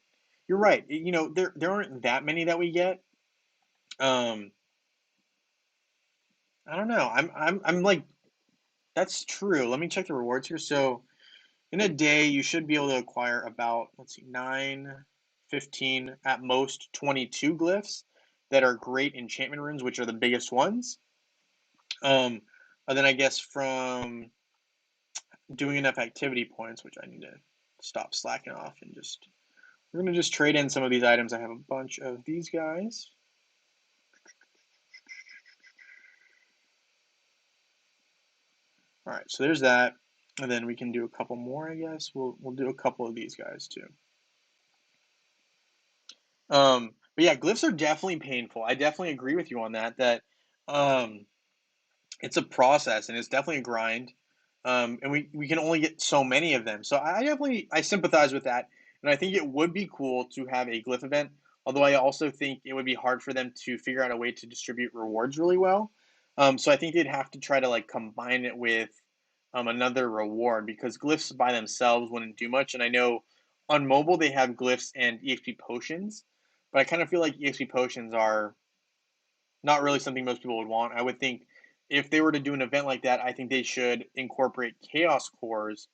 You're right. There aren't that many that we get. Um, I don't know. I'm like, that's true. Let me check the rewards here. So in a day, you should be able to acquire about, let's see, 9, 15, at most 22 glyphs that are great enchantment runes, which are the biggest ones. And then I guess from doing enough activity points, which I need to stop slacking off and we're gonna just trade in some of these items. I have a bunch of these guys. All right, so there's that, and then we can do a couple more. I guess we'll do a couple of these guys too. But yeah, glyphs are definitely painful. I definitely agree with you on that. That um, it's a process and it's definitely a grind. And we can only get so many of them. So I sympathize with that, and I think it would be cool to have a glyph event. Although I also think it would be hard for them to figure out a way to distribute rewards really well. So I think they'd have to try to like combine it with another reward, because glyphs by themselves wouldn't do much. And I know on mobile they have glyphs and EXP potions, but I kind of feel like EXP potions are not really something most people would want. I would think if they were to do an event like that, I think they should incorporate chaos cores,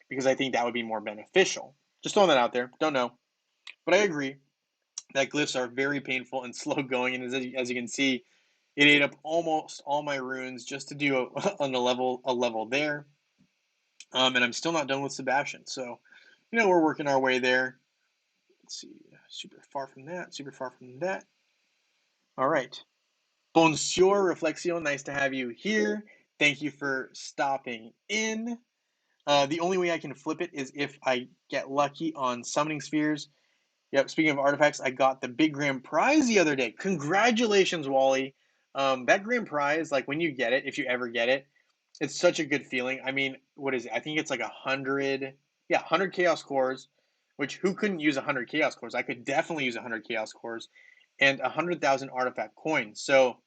because I think that would be more beneficial. Just throwing that out there. Don't know. But I agree that glyphs are very painful and slow going. And as you can see, it ate up almost all my runes just to do on a level there. And I'm still not done with Sebastian. So, we're working our way there. Let's see. Super far from that. Super far from that. All right. Bonjour, Reflexion. Nice to have you here. Thank you for stopping in. The only way I can flip it is if I get lucky on summoning spheres. Yep, speaking of artifacts, I got the big grand prize the other day. Congratulations, Wally. That grand prize, like when you get it, if you ever get it, it's such a good feeling. I mean, what is it? I think it's like 100, yeah, 100 chaos cores, which who couldn't use 100 chaos cores? I could definitely use 100 chaos cores, and 100,000 artifact coins. So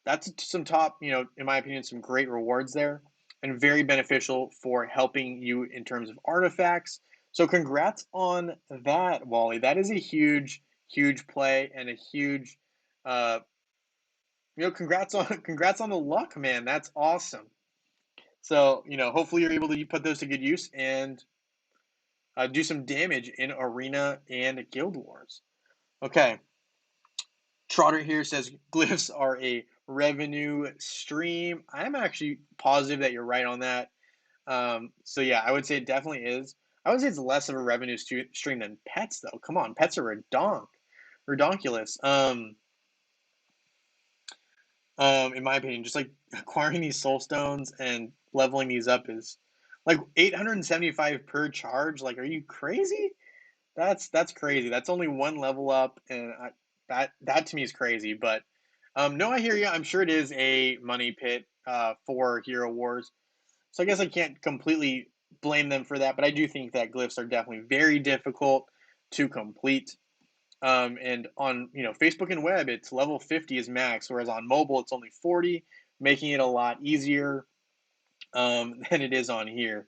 that's some top, in my opinion, some great rewards there, and very beneficial for helping you in terms of artifacts. So congrats on that, Wally. That is a huge, huge play and a huge, uh, congrats on the luck, man. That's awesome. So hopefully you're able to put those to good use and do some damage in Arena and Guild Wars. Okay, Trotter here says glyphs are a revenue stream. I'm actually positive that you're right on that. So yeah, I would say it definitely is. I would say it's less of a revenue stream than pets, though. Come on, pets are redonkulous. In my opinion, just like acquiring these soul stones and leveling these up is like 875 per charge. Like, are you crazy? That's crazy. That's only one level up, and that to me is crazy. But no, I hear you. I'm sure it is a money pit for Hero Wars, so I guess I can't completely blame them for that. But I do think that glyphs are definitely very difficult to complete. And on Facebook and web, it's level 50 is max, whereas on mobile it's only 40, making it a lot easier than it is on here.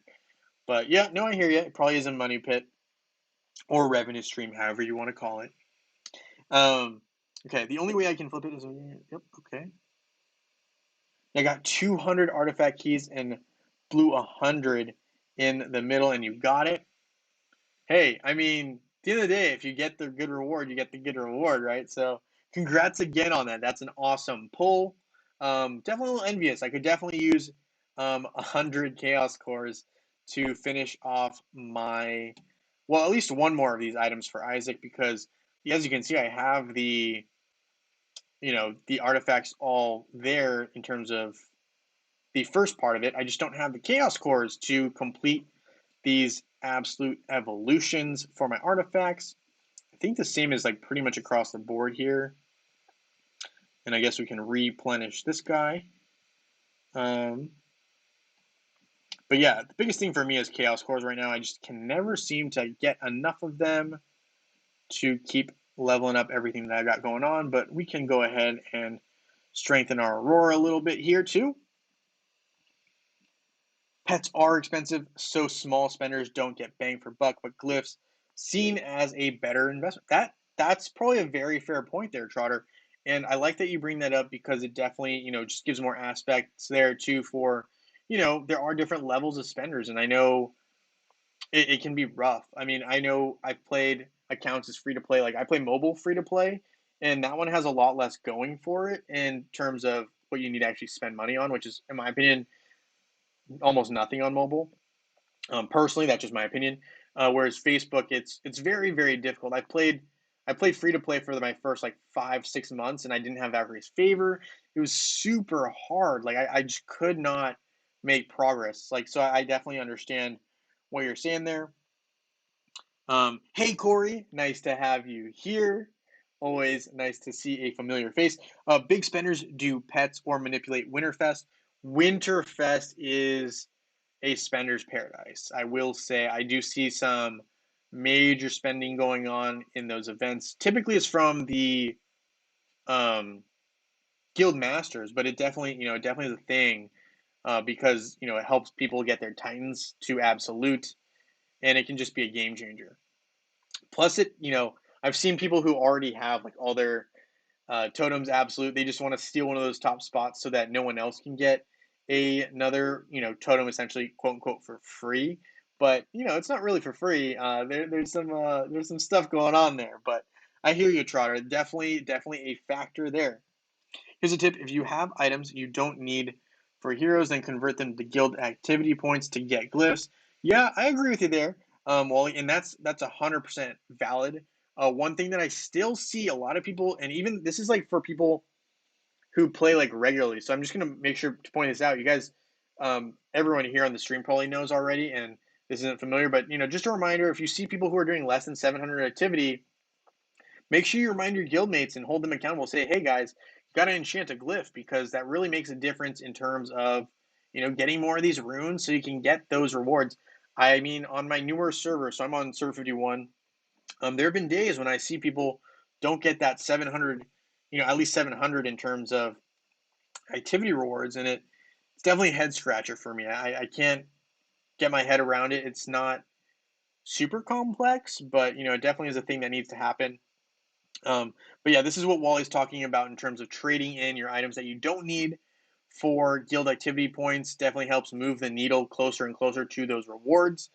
But yeah, no, I hear you. It probably is a money pit or revenue stream, however you want to call it. Okay, the only way I can flip it is, yep, okay. I got 200 artifact keys and blew 100 in the middle, and you got it. Hey, I mean, at the end of the day, if you get the good reward, you get the good reward, right? So congrats again on that. That's an awesome pull. Definitely a little envious. I could definitely use 100 chaos cores to finish off my, well, at least one more of these items for Isaac, because as you can see, I have the artifacts all there in terms of the first part of it. I just don't have the chaos cores to complete these absolute evolutions for my artifacts. I think the same is like pretty much across the board here. And I guess we can replenish this guy. But yeah, the biggest thing for me is chaos cores right now. I just can never seem to get enough of them to keep leveling up everything that I got going on. But we can go ahead and strengthen our Aurora a little bit here too. Pets are expensive, so small spenders don't get bang for buck, but glyphs seen as a better investment. That's probably a very fair point there, Trotter. And I like that you bring that up because it definitely, just gives more aspects there too for, there are different levels of spenders. And I know it can be rough. I mean, I know I've played accounts as free to play. Like I play mobile free to play, and that one has a lot less going for it in terms of what you need to actually spend money on, which is, in my opinion, almost nothing on mobile. Personally, that's just my opinion. Whereas Facebook, it's very very difficult. I played free to play for my first like 5 6 months, and I didn't have average favor. It was super hard. Like I just could not make progress. Like so, I definitely understand what you're saying there. Hey Corey, nice to have you here. Always nice to see a familiar face. Big spenders do pets or manipulate Winterfest. Winterfest is a spender's paradise. I will say I do see some major spending going on in those events. Typically, it's from the um, guild masters, but it definitely is a thing because it helps people get their titans to absolute, and it can just be a game changer. Plus, I've seen people who already have like all their totems absolute. They just want to steal one of those top spots so that no one else can get another totem essentially quote unquote for free. But it's not really for free. There's some stuff going on there. But I hear you, Trotter. Definitely a factor there. Here's a tip: if you have items you don't need for heroes, then convert them to guild activity points to get glyphs. Yeah, I agree with you there, Wally, and that's 100% valid. One thing that I still see a lot of people, and even this is like for people who play like regularly. So I'm just gonna make sure to point this out. You guys, everyone here on the stream probably knows already, and this isn't familiar, but just a reminder: if you see people who are doing less than 700 activity, make sure you remind your guildmates and hold them accountable. Say, hey guys, you got to enchant a glyph because that really makes a difference in terms of getting more of these runes so you can get those rewards. I mean, on my newer server, so I'm on server 51. There have been days when I see people don't get that 700, at least 700 in terms of activity rewards, and it's definitely a head scratcher for me. I can't get my head around it. It's not super complex, but it definitely is a thing that needs to happen. But yeah, this is what Wally's talking about in terms of trading in your items that you don't need for guild activity points. Definitely helps move the needle closer and closer to those rewards.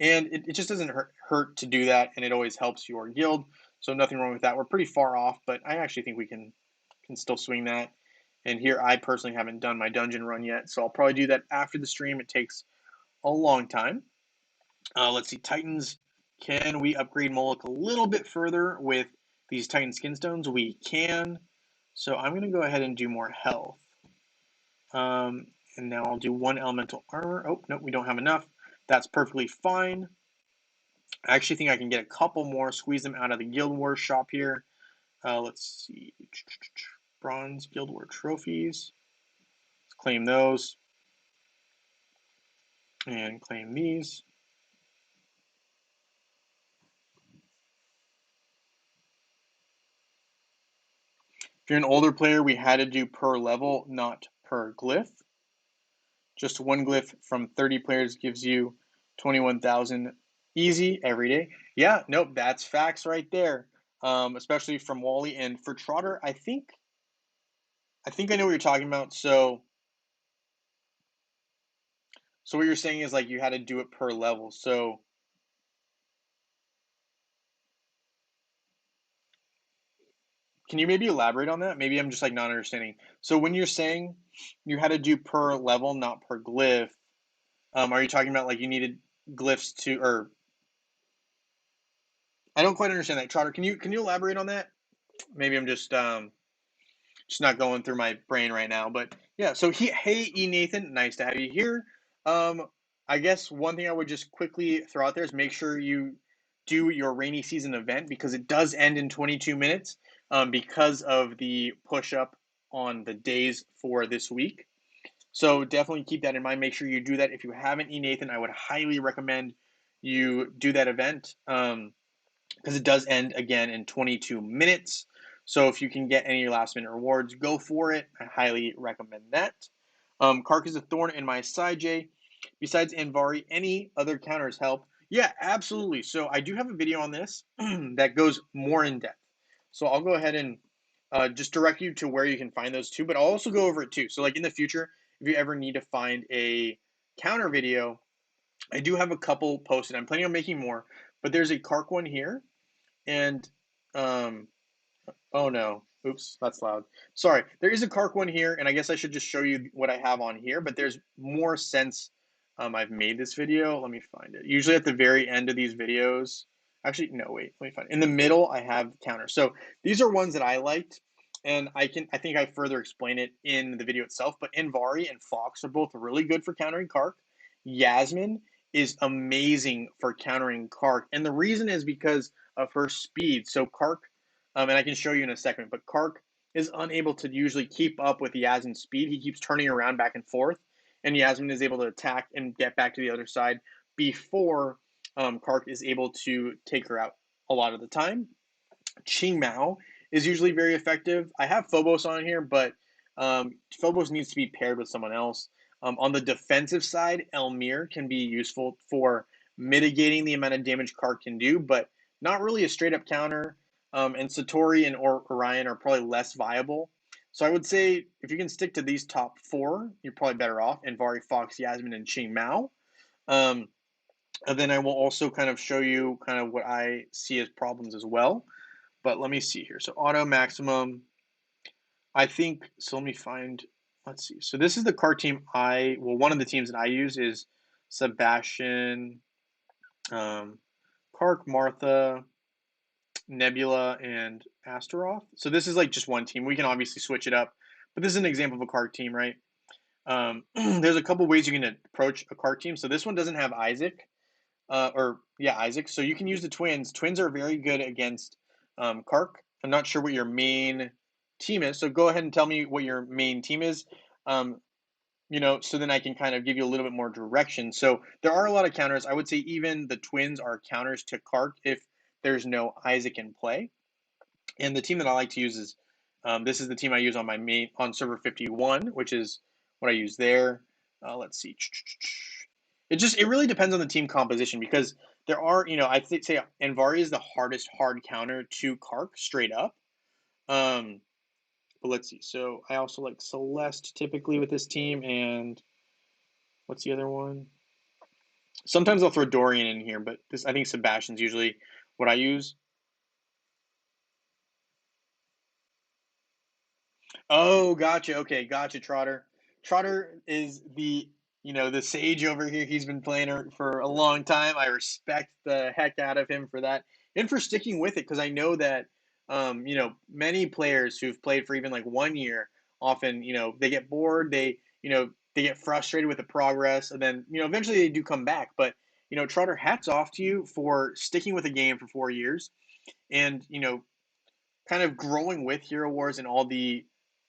And it just doesn't hurt to do that, and it always helps your guild. So nothing wrong with that. We're pretty far off, but I actually think we can still swing that. And here, I personally haven't done my dungeon run yet, so I'll probably do that after the stream. It takes a long time. Let's see, Titans. Can we upgrade Moloch a little bit further with these Titan Skin Stones? We can. So I'm going to go ahead and do more health. And now I'll do one elemental armor. Oh, no, we don't have enough. That's perfectly fine. I actually think I can get a couple more, squeeze them out of the Guild Wars shop here. Let's see. Bronze Guild War trophies. Let's claim those. And claim these. If you're an older player, we had to do per level, not per glyph. Just one glyph from 30 players gives you 21,000 easy every day. Yeah, nope, that's facts right there. Especially from Wally and for Trotter. I think I know what you're talking about. So what you're saying is like you had to do it per level. So can you maybe elaborate on that? Maybe I'm just like not understanding. So when you're saying you had to do per level, not per glyph, are you talking about like you needed glyphs to, or I don't quite understand that, Trotter. Can you elaborate on that? Maybe I'm just just not going through my brain right now. But yeah, so hey, E Nathan, nice to have you here. Um, I guess one thing I would just quickly throw out there is make sure you do your rainy season event because it does end in 22 minutes because of the push up on the days for this week. So definitely keep that in mind. Make sure you do that. If you haven't, E Nathan, I would highly recommend you do that event. Because it does end again in 22 minutes. So if you can get any last minute rewards, go for it. I highly recommend that. Kark is a thorn in my side, Jay. Besides Anvari, any other counters help? Yeah, absolutely. So I do have a video on this that goes more in depth. So I'll go ahead and just direct you to where you can find those too, but I'll also go over it too. So like in the future, if you ever need to find a counter video, I do have a couple posted. I'm planning on making more, but there's a Kark one here and um, oh no, oops, that's loud. Sorry, there is a Kark one here, and I guess I should just show you what I have on here. But there's more since I've made this video. Let me find it. Usually at the very end of these videos, actually no, wait, let me find it. In the middle, I have counter. So these are ones that I liked, and I think I further explain it in the video itself. But Invari and Fox are both really good for countering Kark. Yasmin is amazing for countering Kark, and the reason is because of her speed. So Kark, and I can show you in a second, but Kark is unable to usually keep up with Yasmin's speed. He keeps turning around back and forth, and Yasmin is able to attack and get back to the other side before Kark is able to take her out a lot of the time. Ching Mao is usually very effective. I have Phobos on here, but Phobos needs to be paired with someone else. On the defensive side, Elmir can be useful for mitigating the amount of damage Kark can do, but not really a straight up counter. And Satori and Orion are probably less viable. So I would say if you can stick to these top four, you're probably better off. And Vari, Fox, Yasmin, and Ching Mao. Um, and then I will also kind of show you kind of what I see as problems as well. But let me see here. So auto maximum, I think, so let me find, let's see. So this is the card team one of the teams that I use is Sebastian, um, Kark, Martha, Nebula, and Astaroth. So this is like just one team. We can obviously switch it up, but this is an example of a card team, right? There's a couple ways you can approach a card team. So this one doesn't have Isaac, Isaac. So you can use the twins. Twins are very good against Kark. I'm not sure what your main team is, so go ahead and tell me what your main team is. Um, so then I can kind of give you a little bit more direction. So there are a lot of counters. I would say even the twins are counters to Kark if there's no Isaac in play. And the team that I like to use is this is the team I use on my main on server 51, which is what I use there. Let's see. It really depends on the team composition because there are I say Anvari is the hardest hard counter to Kark straight up. Um, but let's see. So I also like Celeste typically with this team, and what's the other one? Sometimes I'll throw Dorian in here, but I think Sebastian's usually what I use. Oh, gotcha. Okay, gotcha, Trotter. Trotter is the sage over here. He's been playing her for a long time. I respect the heck out of him for that and for sticking with it because I know that, many players who've played for even like 1 year often, they get bored. They get frustrated with the progress and then, eventually they do come back. But, Trotter, hats off to you for sticking with a game for 4 years and, kind of growing with Hero Wars and all the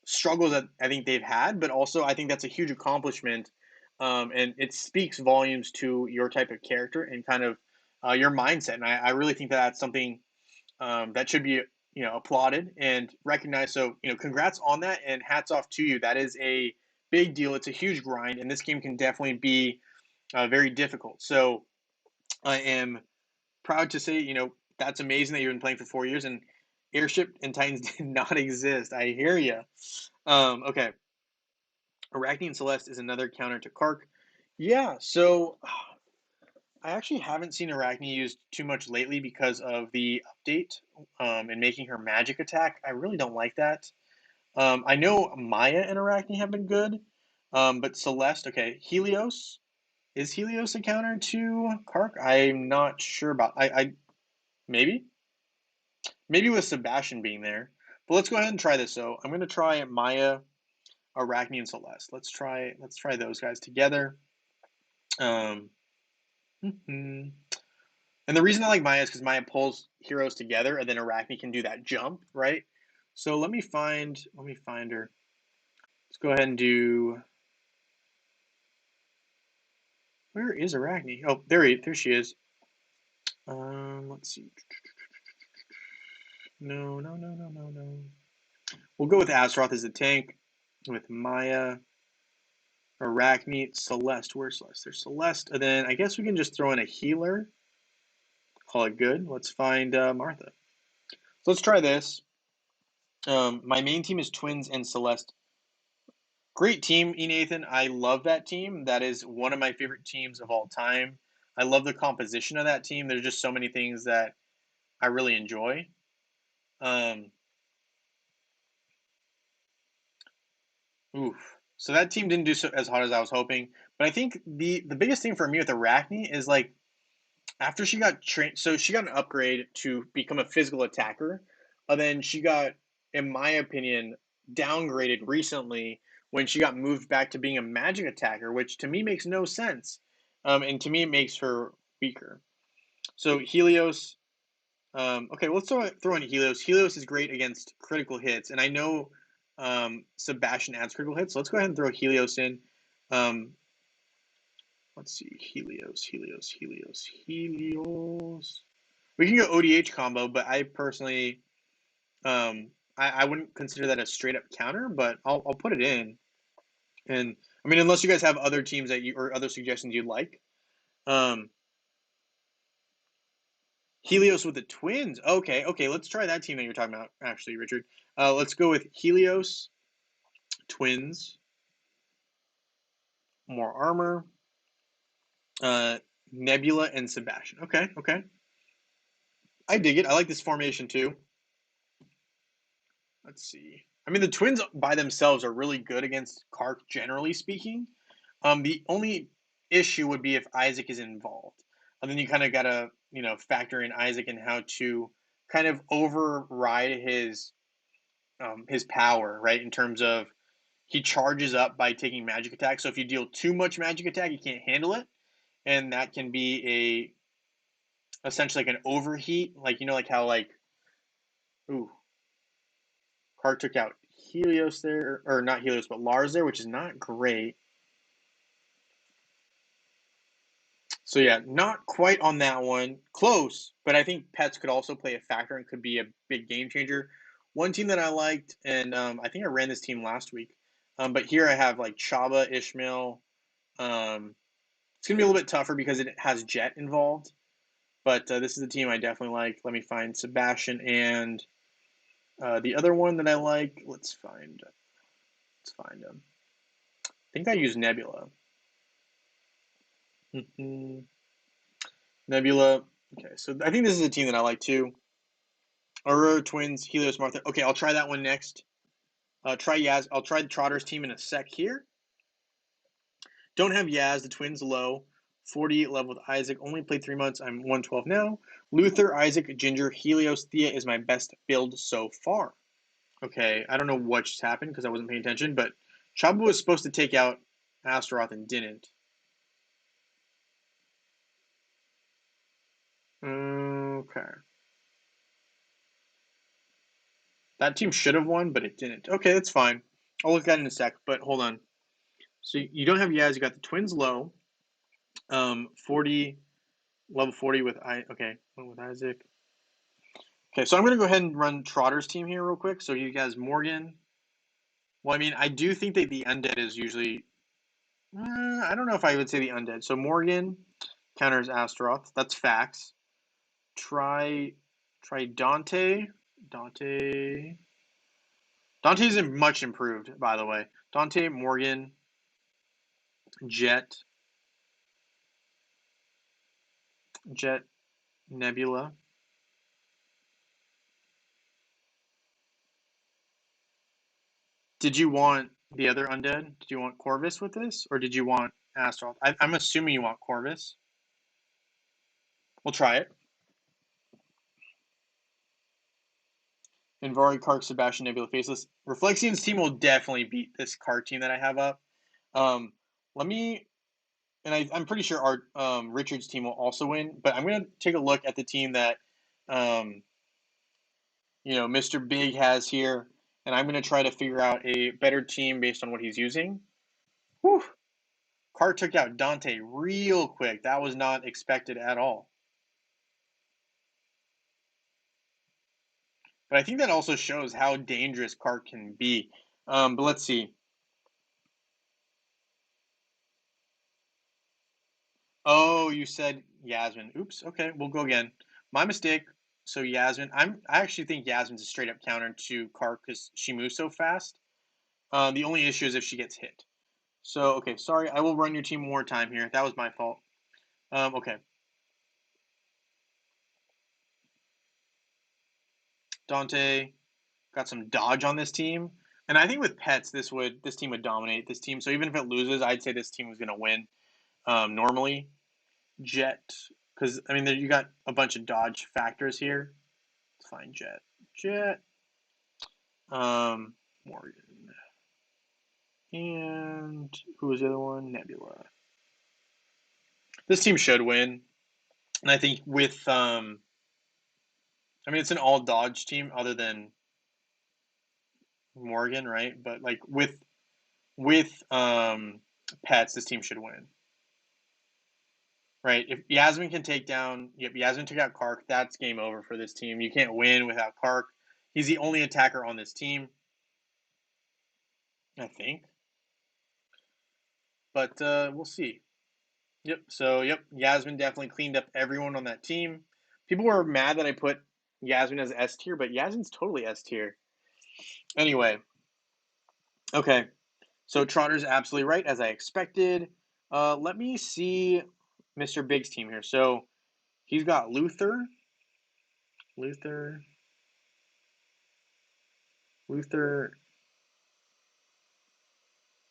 struggles that I think they've had, but also I think that's a huge accomplishment, and it speaks volumes to your type of character and kind of your mindset. And I really think that that's something that should be applauded and recognized. So congrats on that and hats off to you. That is a big deal. It's a huge grind, and this game can definitely be very difficult. So I am proud to say, that's amazing that you've been playing for 4 years and Airship and Titans did not exist. I hear you. Okay. Arachne and Celeste is another counter to Kark. Yeah, so I actually haven't seen Arachne used too much lately because of the update and making her magic attack. I really don't like that. I know Maya and Arachne have been good, but Celeste, okay. Helios. Is Helios a counter to Kark? I'm not sure about. Maybe with Sebastian being there. But let's go ahead and try this. So I'm going to try Maya, Arachne, and Celeste. Let's try those guys together. Um, and the reason I like Maya is because Maya pulls heroes together, and then Arachne can do that jump, right? So let me find her. Let's go ahead and do. Where is Arachne? Oh, there she is. Let's see. No. We'll go with Astaroth as the tank, with Maya, Arachne, Celeste. Where's Celeste? There's Celeste, and then I guess we can just throw in a healer. Call it good. Let's find Martha. So let's try this. My main team is Twins and Celeste. Great team, E. Nathan. I love that team. That is one of my favorite teams of all time. I love the composition of that team. There's just so many things that I really enjoy. Um, Oof. So that team didn't do as hot as I was hoping. But I think the biggest thing for me with Arachne is like after she got trained, so she got an upgrade to become a physical attacker, and then she got, in my opinion, downgraded recently when she got moved back to being a magic attacker, which to me makes no sense. And to me, it makes her weaker. So Helios, okay, let's throw in Helios. Helios is great against critical hits, and I know Sebastian adds critical hits. So let's go ahead and throw Helios in. Um, let's see, Helios. We can go ODH combo, but I personally, I wouldn't consider that a straight up counter, but I'll put it in. And I mean, unless you guys have other teams that you or other suggestions you'd like. Um, Helios with the Twins. Okay, let's try that team that you're talking about, actually, Richard. Let's go with Helios, Twins, more armor, Nebula, and Sebastian. Okay. I dig it. I like this formation too. Let's see. I mean, the Twins by themselves are really good against Kark, generally speaking. The only issue would be if Isaac is involved. And then you kind of got to, factor in Isaac and how to kind of override his power, right? In terms of he charges up by taking magic attack. So if you deal too much magic attack, he can't handle it, and that can be essentially like an overheat, like like how ooh, Kark took out Helios there, or not Helios, but Lars there, which is not great. So yeah, not quite on that one. Close, but I think pets could also play a factor and could be a big game changer. One team that I liked, and I think I ran this team last week, but here I have like Chaba, Ishmael. It's gonna be a little bit tougher because it has Jet involved, but this is a team I definitely like. Let me find Sebastian and the other one that I like. Let's find them. I think I use Nebula. Nebula. Okay, so I think this is a team that I like too. Aurora Twins, Helios, Martha. Okay, I'll try that one next. Try Yaz. I'll try the Trotters team in a sec here. Don't have Yaz. The Twins low. 48 level with Isaac. Only played 3 months. I'm 112 now. Luther, Isaac, Ginger, Helios, Thea is my best build so far. Okay, I don't know what just happened because I wasn't paying attention, but Chabu was supposed to take out Astaroth and didn't. Okay. That team should have won, but it didn't. Okay, that's fine. I'll look at it in a sec, but hold on. So you don't have Yaz. You got the Twins low. 40 level 40 with with Isaac. Okay, so I'm gonna go ahead and run Trotter's team here real quick. So you guys Morgan. Well, I mean, I do think that the undead is usually. I don't know if I would say the undead. So Morgan counters Astaroth. That's facts. Try Dante. Dante's much improved, by the way. Dante, Morgan, Jet, Nebula. Did you want the other undead? Did you want Corvus with this, or did you want Astaroth? I'm assuming you want Corvus. We'll try it. Invari, Kark, Sebastian, Nebula, Faceless. Reflexion's team will definitely beat this Kark team that I have up. Um, let me, and I'm pretty sure our Richard's team will also win, but I'm going to take a look at the team that, um, Mr. Big has here, and I'm going to try to figure out a better team based on what he's using. Whew. Kark took out Dante real quick. That was not expected at all. But I think that also shows how dangerous Kark can be. But let's see. Oh, you said Yasmin. Oops. Okay, we'll go again. My mistake. So Yasmin, I actually think Yasmin's a straight up counter to Kark because she moves so fast. The only issue is if she gets hit. So okay, sorry. I will run your team one more time here. That was my fault. Okay. Dante got some dodge on this team, and I think with pets, this team would dominate this team. So even if it loses, I'd say this team was going to win. Normally, Jet, because I mean you got a bunch of dodge factors here. Let's find Jet. Jet. Morgan. And who was the other one? Nebula. This team should win. And I think with I mean it's an all dodge team other than Morgan, right? But like with pets, this team should win. Right? If Yasmin can take down Yasmin took out Kark, that's game over for this team. You can't win without Kark. He's the only attacker on this team, I think. But we'll see. Yep. So yep, Yasmin definitely cleaned up everyone on that team. People were mad that I put Yasmin as S tier, but Yasmin's totally S tier. Anyway, okay. So Trotter's absolutely right, as I expected. Let me see Mr. Big's team here. So he's got Luther,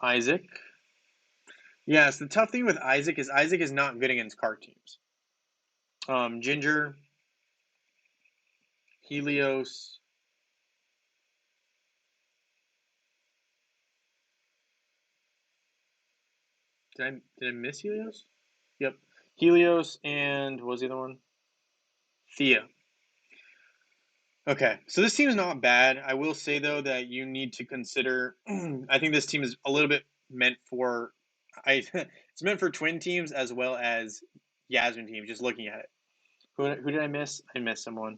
Isaac. Yes, the tough thing with Isaac is not good against card teams. Ginger, Helios. Did I miss Helios? Yep. Helios and what was the other one? Thea. Okay, so this team is not bad. I will say though that you need to consider. I think this team is a little bit meant for. It's meant for twin teams as well as Yasmin teams. Just looking at it, who did I miss? I missed someone.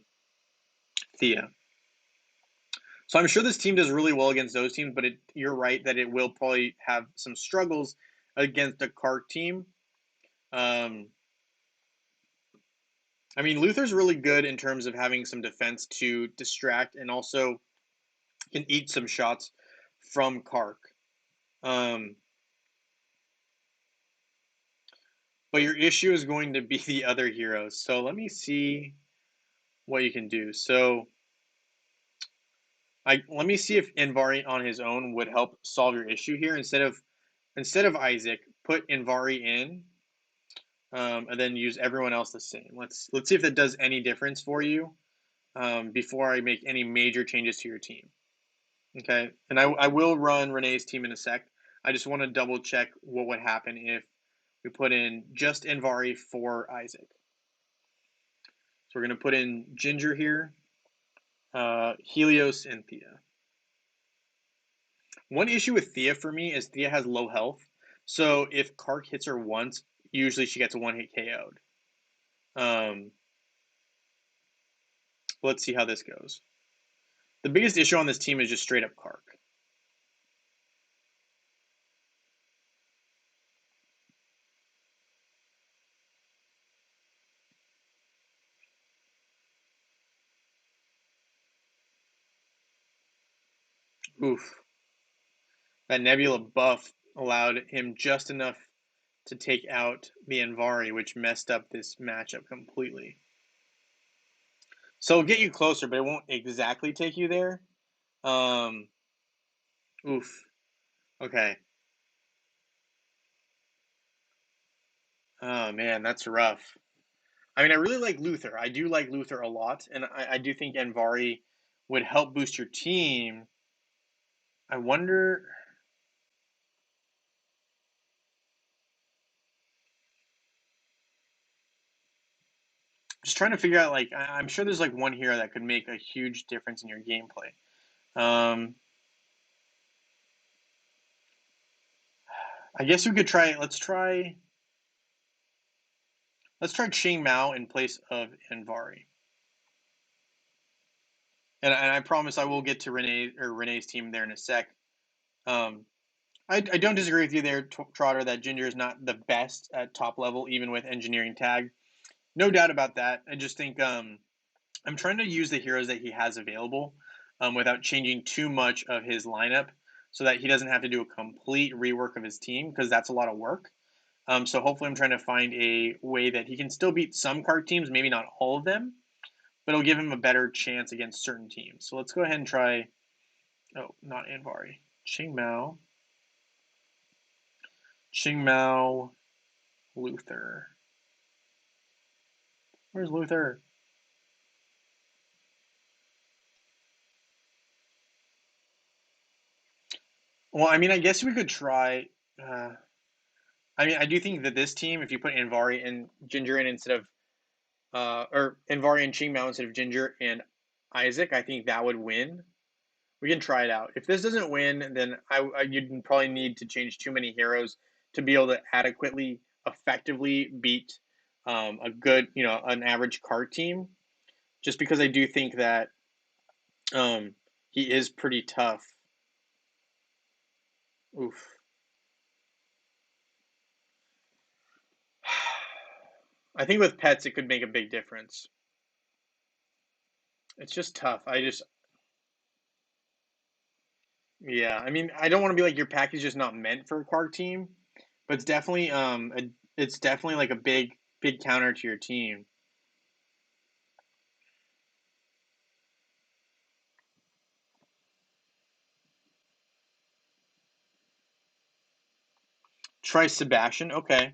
Thea. So I'm sure this team does really well against those teams, but you're right that it will probably have some struggles against a Kark team. Um, I mean, Luther's really good in terms of having some defense to distract and also can eat some shots from Kark. Um, but your issue is going to be the other heroes. So let me see what you can do. So let me see if Invari on his own would help solve your issue here. Instead of Isaac, put Invari in, and then use everyone else the same. Let's see if that does any difference for you before I make any major changes to your team. Okay, and I will run Renee's team in a sec. I just want to double check what would happen if we put in just Invari for Isaac. So we're going to put in Ginger here, Helios, and Thea. One issue with Thea for me is Thea has low health. So if Kark hits her once, usually she gets a one-hit KO'd. Let's see how this goes. The biggest issue on this team is just straight up Kark. Oof. That Nebula buff allowed him just enough to take out the Anvari, which messed up this matchup completely. So it'll get you closer, but it won't exactly take you there. Oof. Okay. Oh man, that's rough. I mean, I really like Luther. I do like Luther a lot, and I do think Anvari would help boost your team. I wonder. Just trying to figure out, like, I'm sure there's like one hero that could make a huge difference in your gameplay. Um, I guess we could try. Let's try Ching Mao in place of Anvari. And I promise I will get to Renee's team there in a sec. Um, I don't disagree with you there, Trotter, that Ginger is not the best at top level, even with engineering tag. No doubt about that. I just think I'm trying to use the heroes that he has available without changing too much of his lineup so that he doesn't have to do a complete rework of his team because that's a lot of work. So hopefully I'm trying to find a way that he can still beat some card teams, maybe not all of them, but it'll give him a better chance against certain teams. So let's go ahead and try, oh, not Anvari, Qingmao, Luther. Where's Luther? Well, I mean, I guess we could try. Uh, I mean, I do think that this team, if you put Anvari and Ginger in instead of, or Anvari and Qingmao instead of Ginger and Isaac, I think that would win. We can try it out. If this doesn't win, then you'd probably need to change too many heroes to be able to adequately, effectively beat a good, an average card team. Just because I do think that um, he is pretty tough. Oof. I think with pets, it could make a big difference. It's just tough. Yeah. I mean, I don't want to be like your pack is just not meant for a card team, but it's definitely like a big counter to your team. Try Sebastian. Okay.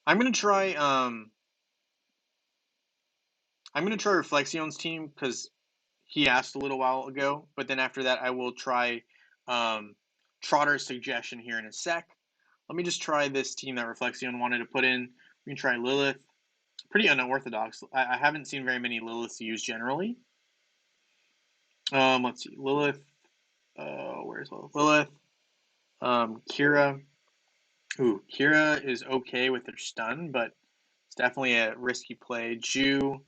I'm gonna try I'm gonna try Reflexion's team because he asked a little while ago, but then after that I will try um, Trotter's suggestion here in a sec. Let me just try this team that Reflexion wanted to put in. We can try Lilith. Pretty unorthodox. I haven't seen very many Liliths used generally. Let's see. Lilith. Where's Lilith? Lilith. Kira. Ooh, Kira is okay with their stun, but it's definitely a risky play. Ju.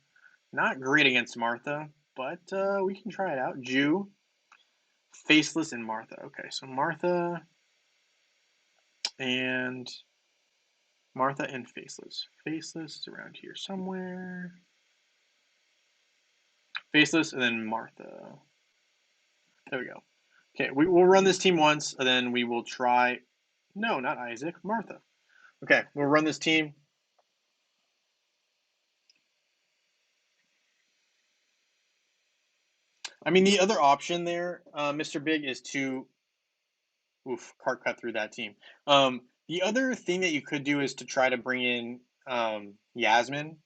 Not great against Martha, but we can try it out. Ju, Faceless, and Martha. Okay, so and Martha and Faceless. Faceless is around here somewhere. Faceless, and then Martha. There we go. Okay, we'll run this team once, and then we will try. No, not Isaac. Martha. Okay, we'll run this team. I mean, the other option there, Mr. Big, is to cart cut through that team. The other thing that you could do is to try to bring in Yasmin,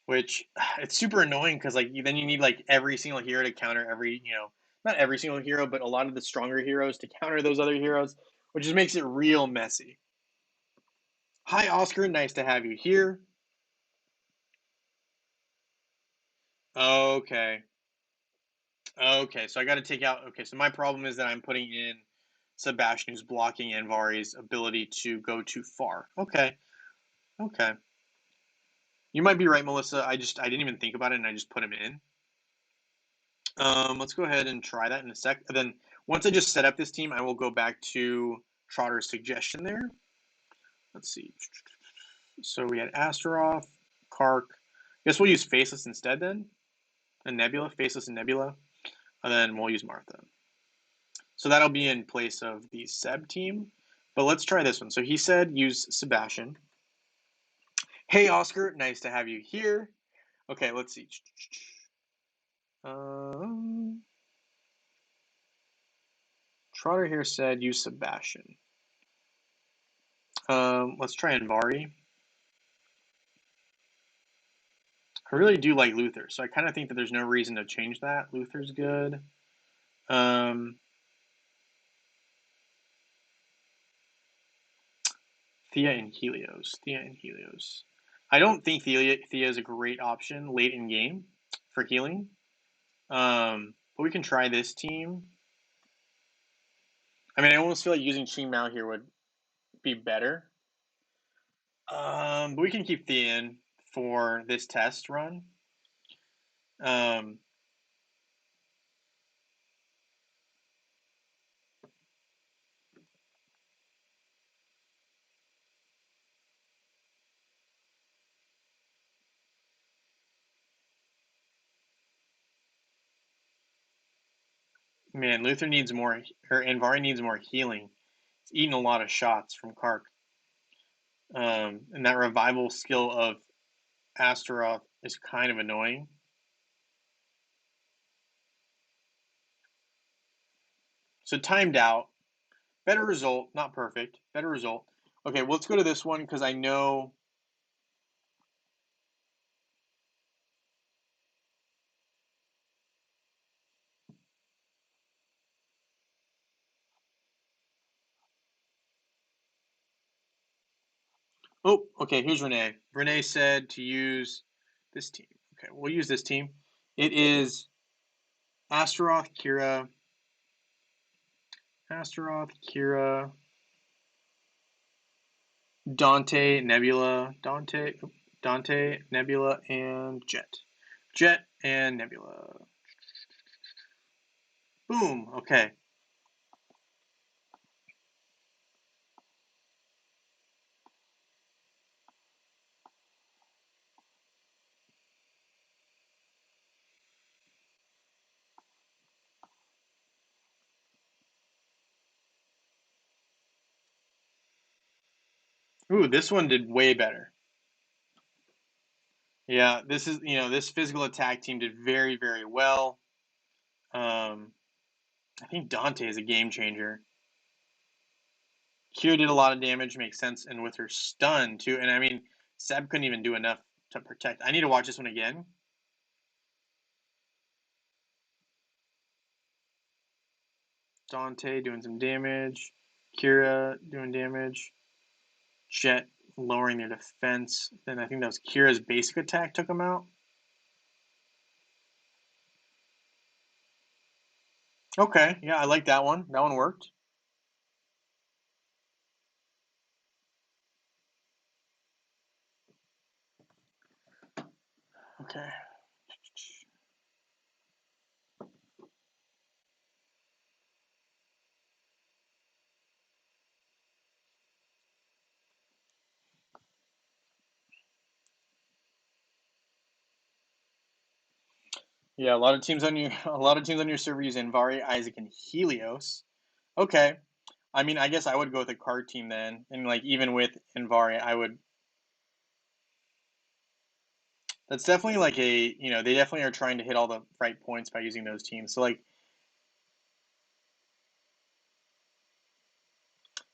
which it's super annoying because like then you need like every single hero to counter every not every single hero, but a lot of the stronger heroes to counter those other heroes, which just makes it real messy. Hi Oscar, nice to have you here. Okay, okay, so I got to take out. Okay, so my problem is that I'm putting in Sebastian, who's blocking Anvari's ability to go too far. Okay, okay. You might be right, Melissa. I didn't even think about it and I just put him in. Let's go ahead and try that in a sec. And then once I just set up this team, I will go back to Trotter's suggestion there. Let's see. So we had Astaroth, Kark. Guess we'll use Faceless instead then. And Nebula, Faceless and Nebula. And then we'll use Martha. So that'll be in place of the Seb team. But let's try this one. So he said use Sebastian. Hey Oscar, nice to have you here. Okay, let's see. Um, Trotter here said use Sebastian. Let's try Anvari. I really do like Luther, so I kind of think that there's no reason to change that. Luther's good. Um, Thea and Helios. Thea and Helios. I don't think Thea is a great option late in game for healing. But we can try this team. I mean, I almost feel like using Chi Mao here would be better. But we can keep Thea in for this test run. Um, Man, Luther needs more, or Anvari needs more healing. He's eating a lot of shots from Kark. And that revival skill of Astaroth is kind of annoying. So timed out. Better result, not perfect. Better result. Okay, well, let's go to this one because I know. Oh, okay, here's Renee. Renee said to use this team. Okay, we'll use this team. It is Astaroth, Kira, Dante, Nebula, and Jet. Jet and Nebula. Boom. Okay. Ooh, this one did way better. Yeah, this physical attack team did very, very well. I think Dante is a game changer. Kira did a lot of damage, makes sense, and with her stun too. And I mean, Seb couldn't even do enough to protect. I need to watch this one again. Dante doing some damage. Kira doing damage. Jet lowering their defense. Then I think that was Kira's basic attack took him out. Okay, yeah, I like that one. That one worked. Okay. Yeah, a lot of teams on your server use Anvari, Isaac, and Helios. Okay. I mean, I guess I would go with a card team then, and like even with Anvari, I would. That's definitely like they definitely are trying to hit all the right points by using those teams. So like,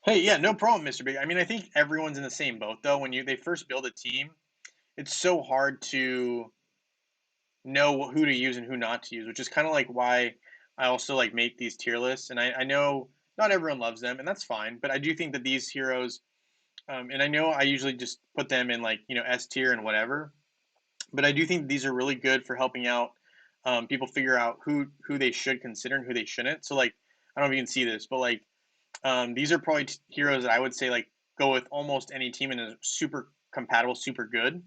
hey, yeah, no problem, Mr. Big. I mean, I think everyone's in the same boat though. When they first build a team, it's so hard to know who to use and who not to use, which is kind of like why I also like make these tier lists. And I know not everyone loves them, and that's fine. But I do think that these heroes, and I know I usually just put them in like S tier and whatever. But I do think these are really good for helping out people figure out who they should consider and who they shouldn't. So like I don't know if you can see this, but like these are probably heroes that I would say like go with almost any team and is super compatible, super good.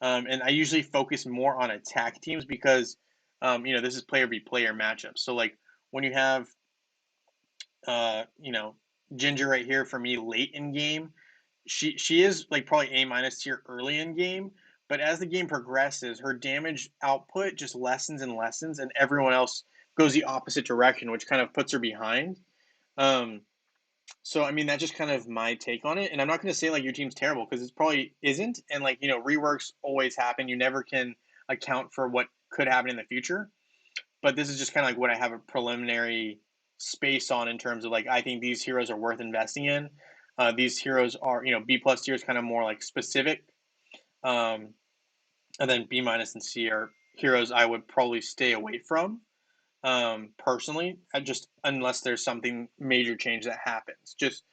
And I usually focus more on attack teams because this is player v player matchups. So like when you have uh, you know Ginger right here for me late in game, she is like probably A minus tier early in game, but as the game progresses, her damage output just lessens and lessens, and everyone else goes the opposite direction, which kind of puts her behind. Um, so I mean that's just kind of my take on it, and I'm not going to say like your team's terrible because it probably isn't, and like reworks always happen. You never can account for what could happen in the future, but this is just kind of like what I have a preliminary space on in terms of like I think these heroes are worth investing in. These heroes are B plus tier is kind of more like specific. Um, And then B minus and C are heroes I would probably stay away from, personally, just unless there's something major change that happens. Just,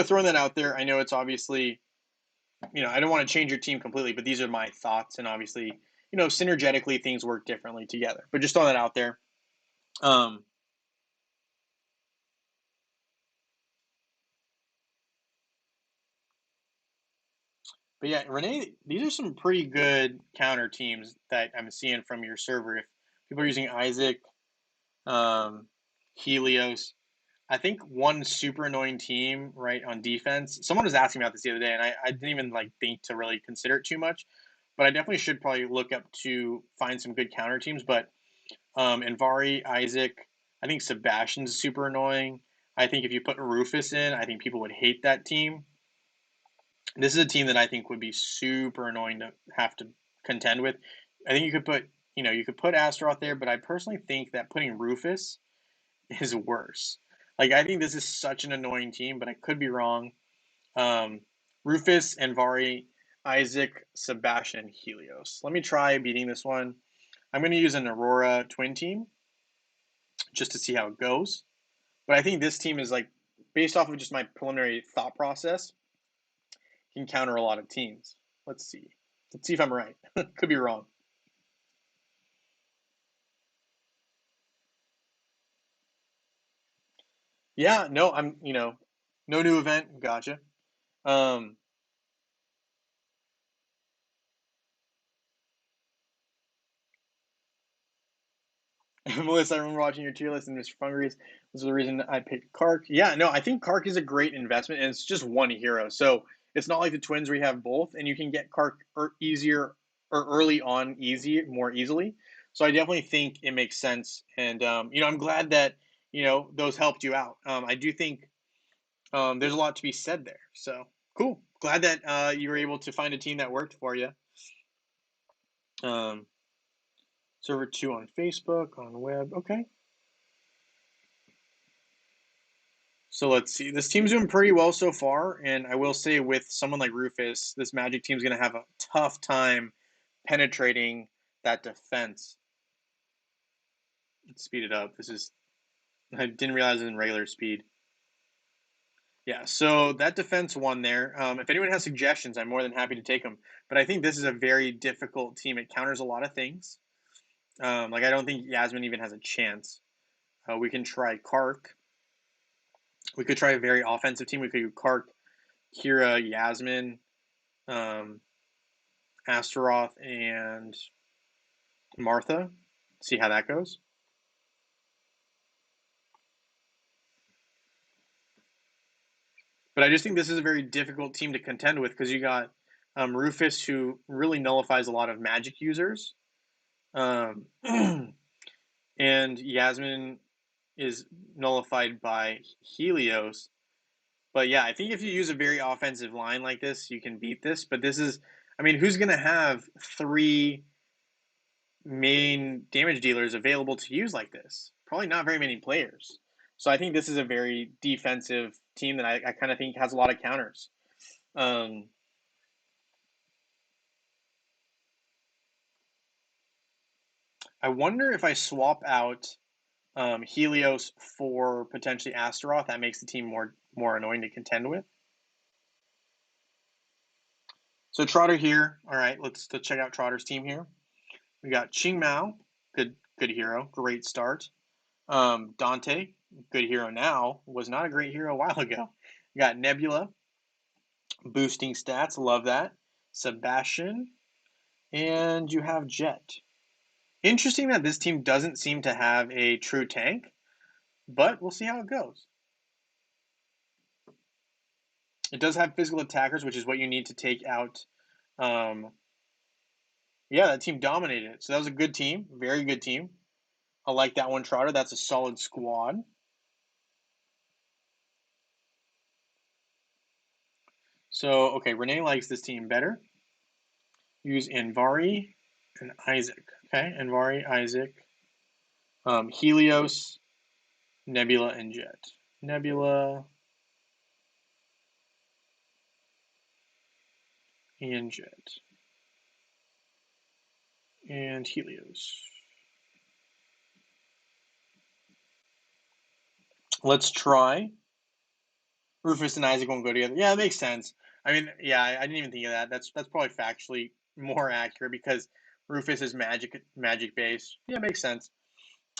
throwing that out there. I know it's obviously, I don't want to change your team completely, but these are my thoughts. And obviously, synergetically, things work differently together. But just throwing that out there. Um, but yeah, Renee, these are some pretty good counter teams that I'm seeing from your server. If people are using Isaac, um, Helios, I think one super annoying team, right, on defense. Someone was asking me about this the other day, and I didn't even think to really consider it too much, but I definitely should probably look up to find some good counter teams. But Envari, Isaac, I think Sebastian's super annoying. I think if you put Rufus in, I think people would hate that team. This is a team that I think would be super annoying to have to contend with. I think you could put Astaroth there, but I personally think that putting Rufus is worse. I think this is such an annoying team, but I could be wrong. Um, Rufus, Envari, Isaac, Sebastian, Helios. Let me try beating this one. I'm going to use an Aurora twin team just to see how it goes. But I think this team is based off of just my preliminary thought process, can counter a lot of teams. Let's see. Let's see if I'm right. Could be wrong. Yeah, no, no new event. Gotcha. Um, Melissa, I remember watching your tier list and Mr. Fungaries. This is the reason I picked Kark. Yeah, no, I think Kark is a great investment, and it's just one hero. So it's not like the twins where you have both, and you can get Kark easier or early on more easily. So I definitely think it makes sense, and I'm glad that those helped you out. I do think there's a lot to be said there. So cool. Glad that you were able to find a team that worked for you. Um, server 2 on Facebook, on web. Okay. So let's see. This team's doing pretty well so far, and I will say with someone like Rufus, this Magic team's going to have a tough time penetrating that defense. Let's speed it up. I didn't realize it was in regular speed. Yeah, so that defense won there. If anyone has suggestions, I'm more than happy to take them. But I think this is a very difficult team. It counters a lot of things. I don't think Yasmin even has a chance. We can try Kark. We could try a very offensive team. We could do Kark, Kira, Yasmin, um, Astaroth, and Martha. See how that goes. But I just think this is a very difficult team to contend with because you got Rufus, who really nullifies a lot of magic users, um, and Yasmin is nullified by Helios. But yeah, I think if you use a very offensive line like this, you can beat this. But who's going to have three main damage dealers available to use like this? Probably not very many players. So I think this is a very defensive team that I kind of think has a lot of counters. Um, I wonder if I swap out Helios for potentially Astaroth, that makes the team more annoying to contend with. So Trotter here. All right, let's check out Trotter's team here. We got Ching Mao, good hero, great start. Dante, good hero now, was not a great hero a while ago. We got Nebula, boosting stats, love that. Sebastian, and you have Jet. Interesting that this team doesn't seem to have a true tank, but we'll see how it goes. It does have physical attackers, which is what you need to take out. Um, yeah, that team dominated it. So that was a good team, very good team. I like that one, Trotter. That's a solid squad. So, okay, Renee likes this team better. Use Anvari and Isaac. Okay, Anvari, Isaac, Helios, Nebula, and Jet. Nebula and Jet. and Helios. Let's try. Rufus and Isaac won't go together. Yeah, it makes sense. I mean, yeah, I didn't even think of that. That's probably factually more accurate because Rufus is magic base. Yeah, it makes sense.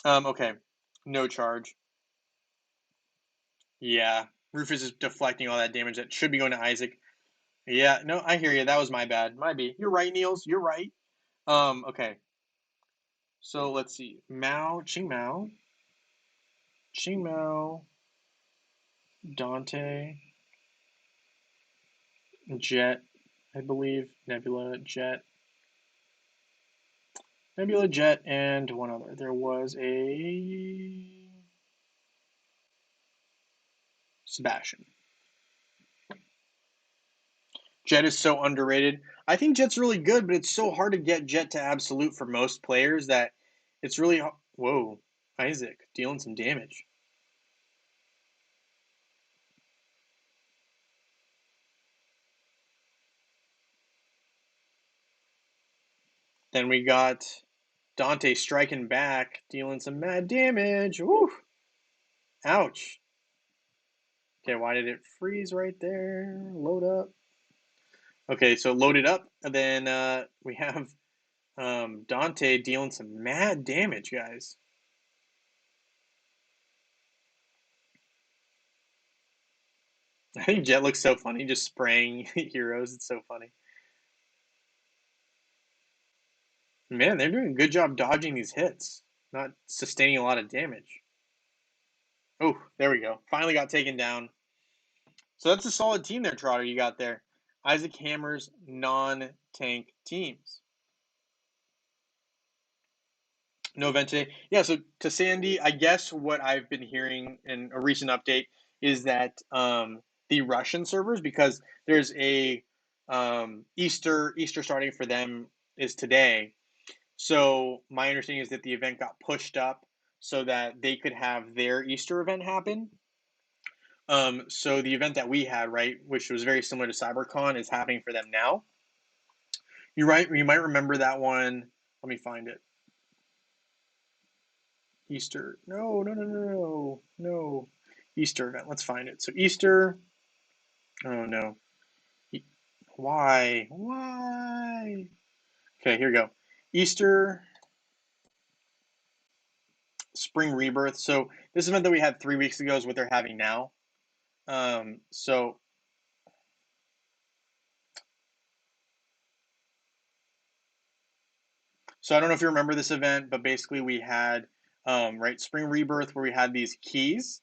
Okay. No charge. Yeah. Rufus is deflecting all that damage that should be going to Isaac. Yeah, no, I hear you. That was my bad. Might be. You're right, Niels. You're right. Okay. So let's see. Ching Mao, Dante, Jet, I believe, Nebula, Jet, and one other. There was a Sebastian. Jet is so underrated. I think Jet's really good, but it's so hard to get Jet to absolute for most players that it's really. Whoa, Isaac dealing some damage. Then we got Dante striking back, dealing some mad damage. Woo! Ouch. Okay, why did it freeze right there? Load up. Okay, so load it up, and then we have Dante dealing some mad damage, guys. I think Jet looks so funny, just spraying heroes. It's so funny. Man, they're doing a good job dodging these hits, not sustaining a lot of damage. Oh, there we go. Finally got taken down. So that's a solid team there, Trotter, you got there. Isaac Hammer's non-tank teams. No event today. Yeah, so to Sandy, I guess what I've been hearing in a recent update is that the Russian servers, because there's a Easter starting for them is today. So my understanding is that the event got pushed up so that they could have their Easter event happen. So the event that we had, right, which was very similar to CyberCon, is happening for them now. You're right. You might remember that one. Let me find it. Easter. No, no, no, no, no, no. Easter event. Let's find it. So Easter. Oh no. Why? Why? Okay, here we go. Easter Spring Rebirth. So this event that we had 3 weeks ago is what they're having now. So I don't know if you remember this event, but basically we had right Spring Rebirth where we had these keys,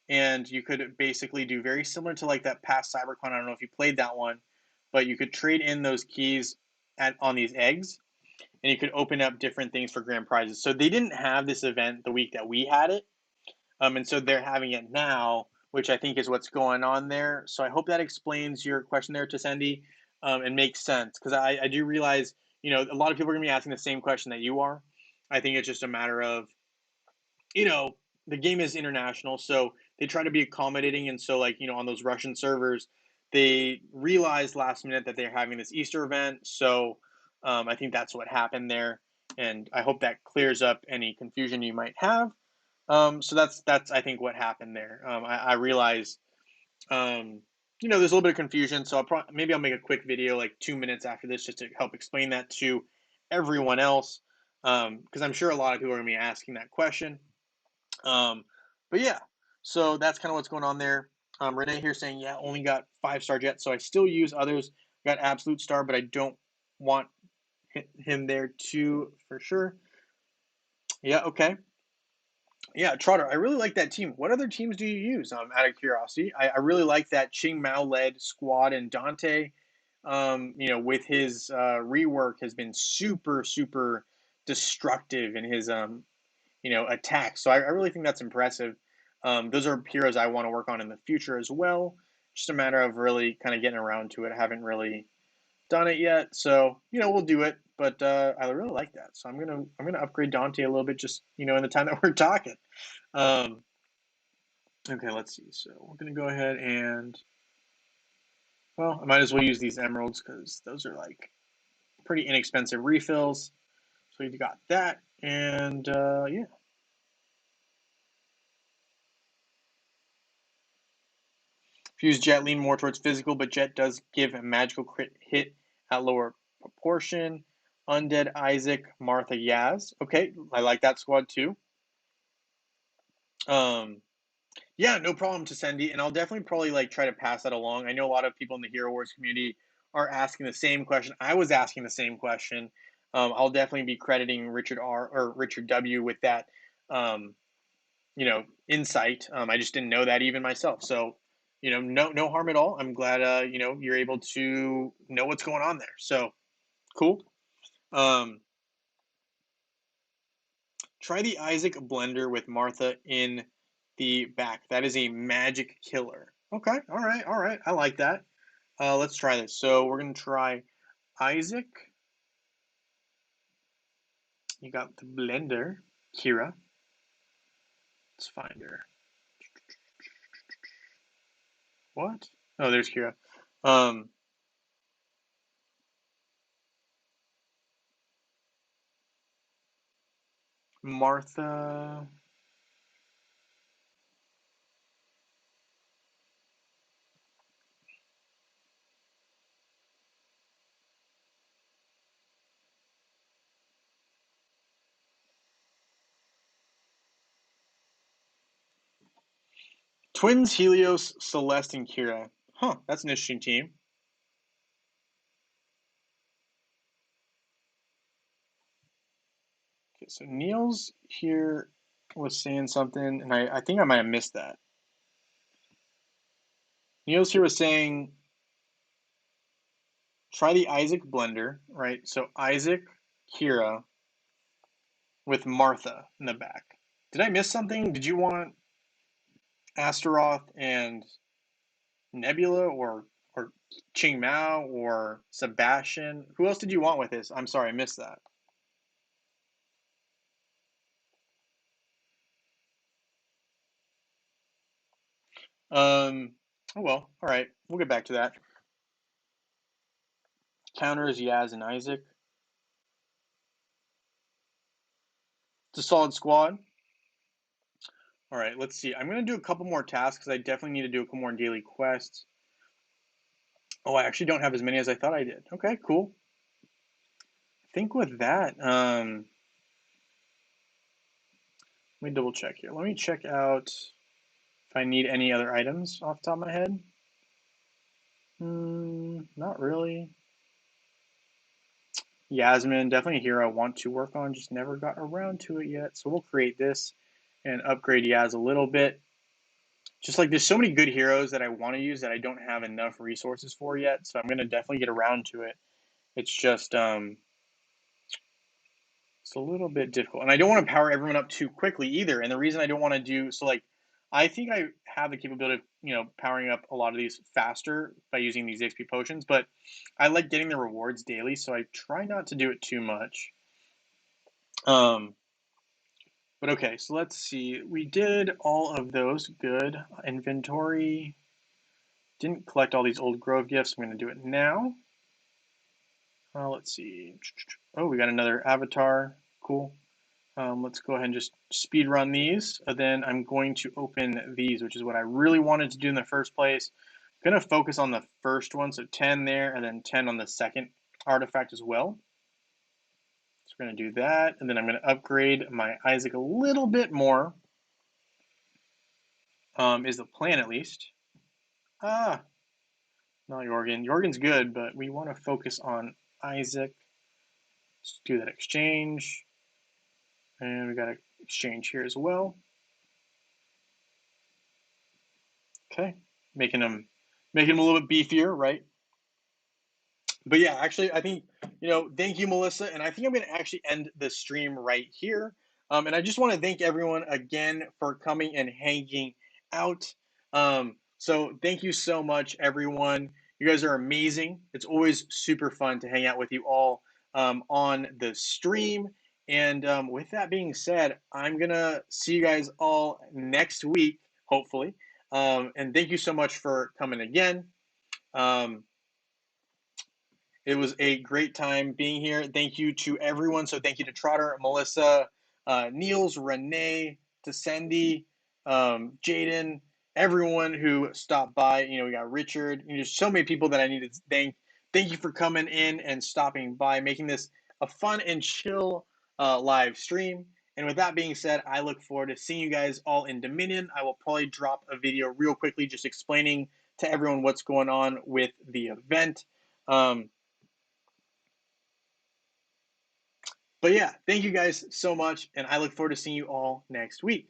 and you could basically do very similar to like that past CyberCon. I don't know if you played that one, but you could trade in those keys on these eggs, and you could open up different things for grand prizes. So they didn't have this event the week that we had it, and so they're having it now, which I think is what's going on there. So I hope that explains your question there, Tassendi, and makes sense because I do realize a lot of people are going to be asking the same question that you are. I think it's just a matter of you know, the game is international, so they try to be accommodating. And so, like, on those Russian servers, they realized last minute that they're having this Easter event. So I think that's what happened there. And I hope that clears up any confusion you might have. So that's I think what happened there. I realize there's a little bit of confusion. So maybe I'll make a quick video like 2 minutes after this just to help explain that to everyone else, because I'm sure a lot of people are going to be asking that question. Um, but yeah, so that's kind of what's going on there. Renee here saying, yeah, only got 5-star Jet, so I still use others. Got absolute star, but I don't want him there too for sure. Yeah, okay. Yeah, Trotter, I really like that team. What other teams do you use? Out of curiosity, I really like that Ching Mao led squad, and Dante, with his rework has been super super destructive in his attack. So I really think that's impressive. Those are heroes I want to work on in the future as well. Just a matter of really kind of getting around to it. I haven't really done it yet, so we'll do it. But I really like that, so I'm gonna upgrade Dante a little bit, just in the time that we're talking. Um, okay, let's see. So we're gonna go ahead and I might as well use these emeralds because those are like pretty inexpensive refills. So you got that, and yeah. Fuse Jet lean more towards physical, but Jet does give a magical crit hit at lower proportion. Undead Isaac, Martha Yaz. Okay, I like that squad too. Um, yeah, no problem to Cindy, and I'll definitely probably like try to pass that along. I know a lot of people in the Hero Wars community are asking the same question. I was asking the same question. I'll definitely be crediting Richard R or Richard W with that, um, insight. I just didn't know that even myself. So, no harm at all. I'm glad, you're able to know what's going on there. So cool. Um, Try the Isaac blender with Martha in the back. That is a magic killer. Okay. All right. I like that. Let's try this. So we're gonna try Isaac. You got the blender, Kira. Let's find her. What? Oh, there's Kira. Um, Martha. Twins, Helios, Celeste, and Kira. Huh, that's an interesting team. Okay, so Niels here was saying something, and I think I might have missed that. Niels here was saying try the Isaac blender, right? So Isaac, Kira, with Martha in the back. Did I miss something? Did you want Astaroth and Nebula or Ching Mao or Sebastian? Who else did you want with this? I'm sorry, I missed that. Oh well, all right. We'll get back to that. Counters Yaz and Isaac. It's a solid squad. All right, let's see. I'm gonna do a couple more tasks because I definitely need to do a couple more daily quests. Oh, I actually don't have as many as I thought I did. Okay, cool. I think with that, let me double check here. Let me check out if I need any other items off the top of my head. Not really. Yasmin, definitely a hero I want to work on, just never got around to it yet. So we'll create this and upgrade Yaz a little bit. Just like there's so many good heroes that I want to use that I don't have enough resources for yet. So I'm gonna definitely get around to it. It's just it's a little bit difficult. And I don't want to power everyone up too quickly either. And the reason I don't want to do so like I think I have the capability of, powering up a lot of these faster by using these XP potions, but I like getting the rewards daily, so I try not to do it too much. Um but okay, so let's see. We did all of those. Good. Inventory. Didn't collect all these old Grove gifts. I'm going to do it now. Let's see. Oh, we got another avatar. Cool. Let's go ahead and just speed run these. And then I'm going to open these, which is what I really wanted to do in the first place. I'm going to focus on the first one, so 10 there, and then 10 on the second artifact as well. So we're going to do that, and then I'm going to upgrade my Isaac a little bit more, is the plan at least. Ah, not Jorgen. Jorgen's good, but we want to focus on Isaac. Let's do that exchange. And we got an exchange here as well. Okay, making them a little bit beefier, right? But yeah, actually, I think, thank you, Melissa. And I think I'm going to actually end the stream right here. And I just want to thank everyone again for coming and hanging out. So thank you so much, everyone. You guys are amazing. It's always super fun to hang out with you all on the stream. And with that being said, I'm going to see you guys all next week, hopefully. And thank you so much for coming again. Um, It was a great time being here. Thank you to everyone. So thank you to Trotter, Melissa, Niels, Renee, to Sandy, Jaden, everyone who stopped by. You know, we got Richard. You know, there's so many people that I need to thank. Thank you for coming in and stopping by, making this a fun and chill live stream. And with that being said, I look forward to seeing you guys all in Dominion. I will probably drop a video real quickly just explaining to everyone what's going on with the event. But yeah, thank you guys so much, and I look forward to seeing you all next week.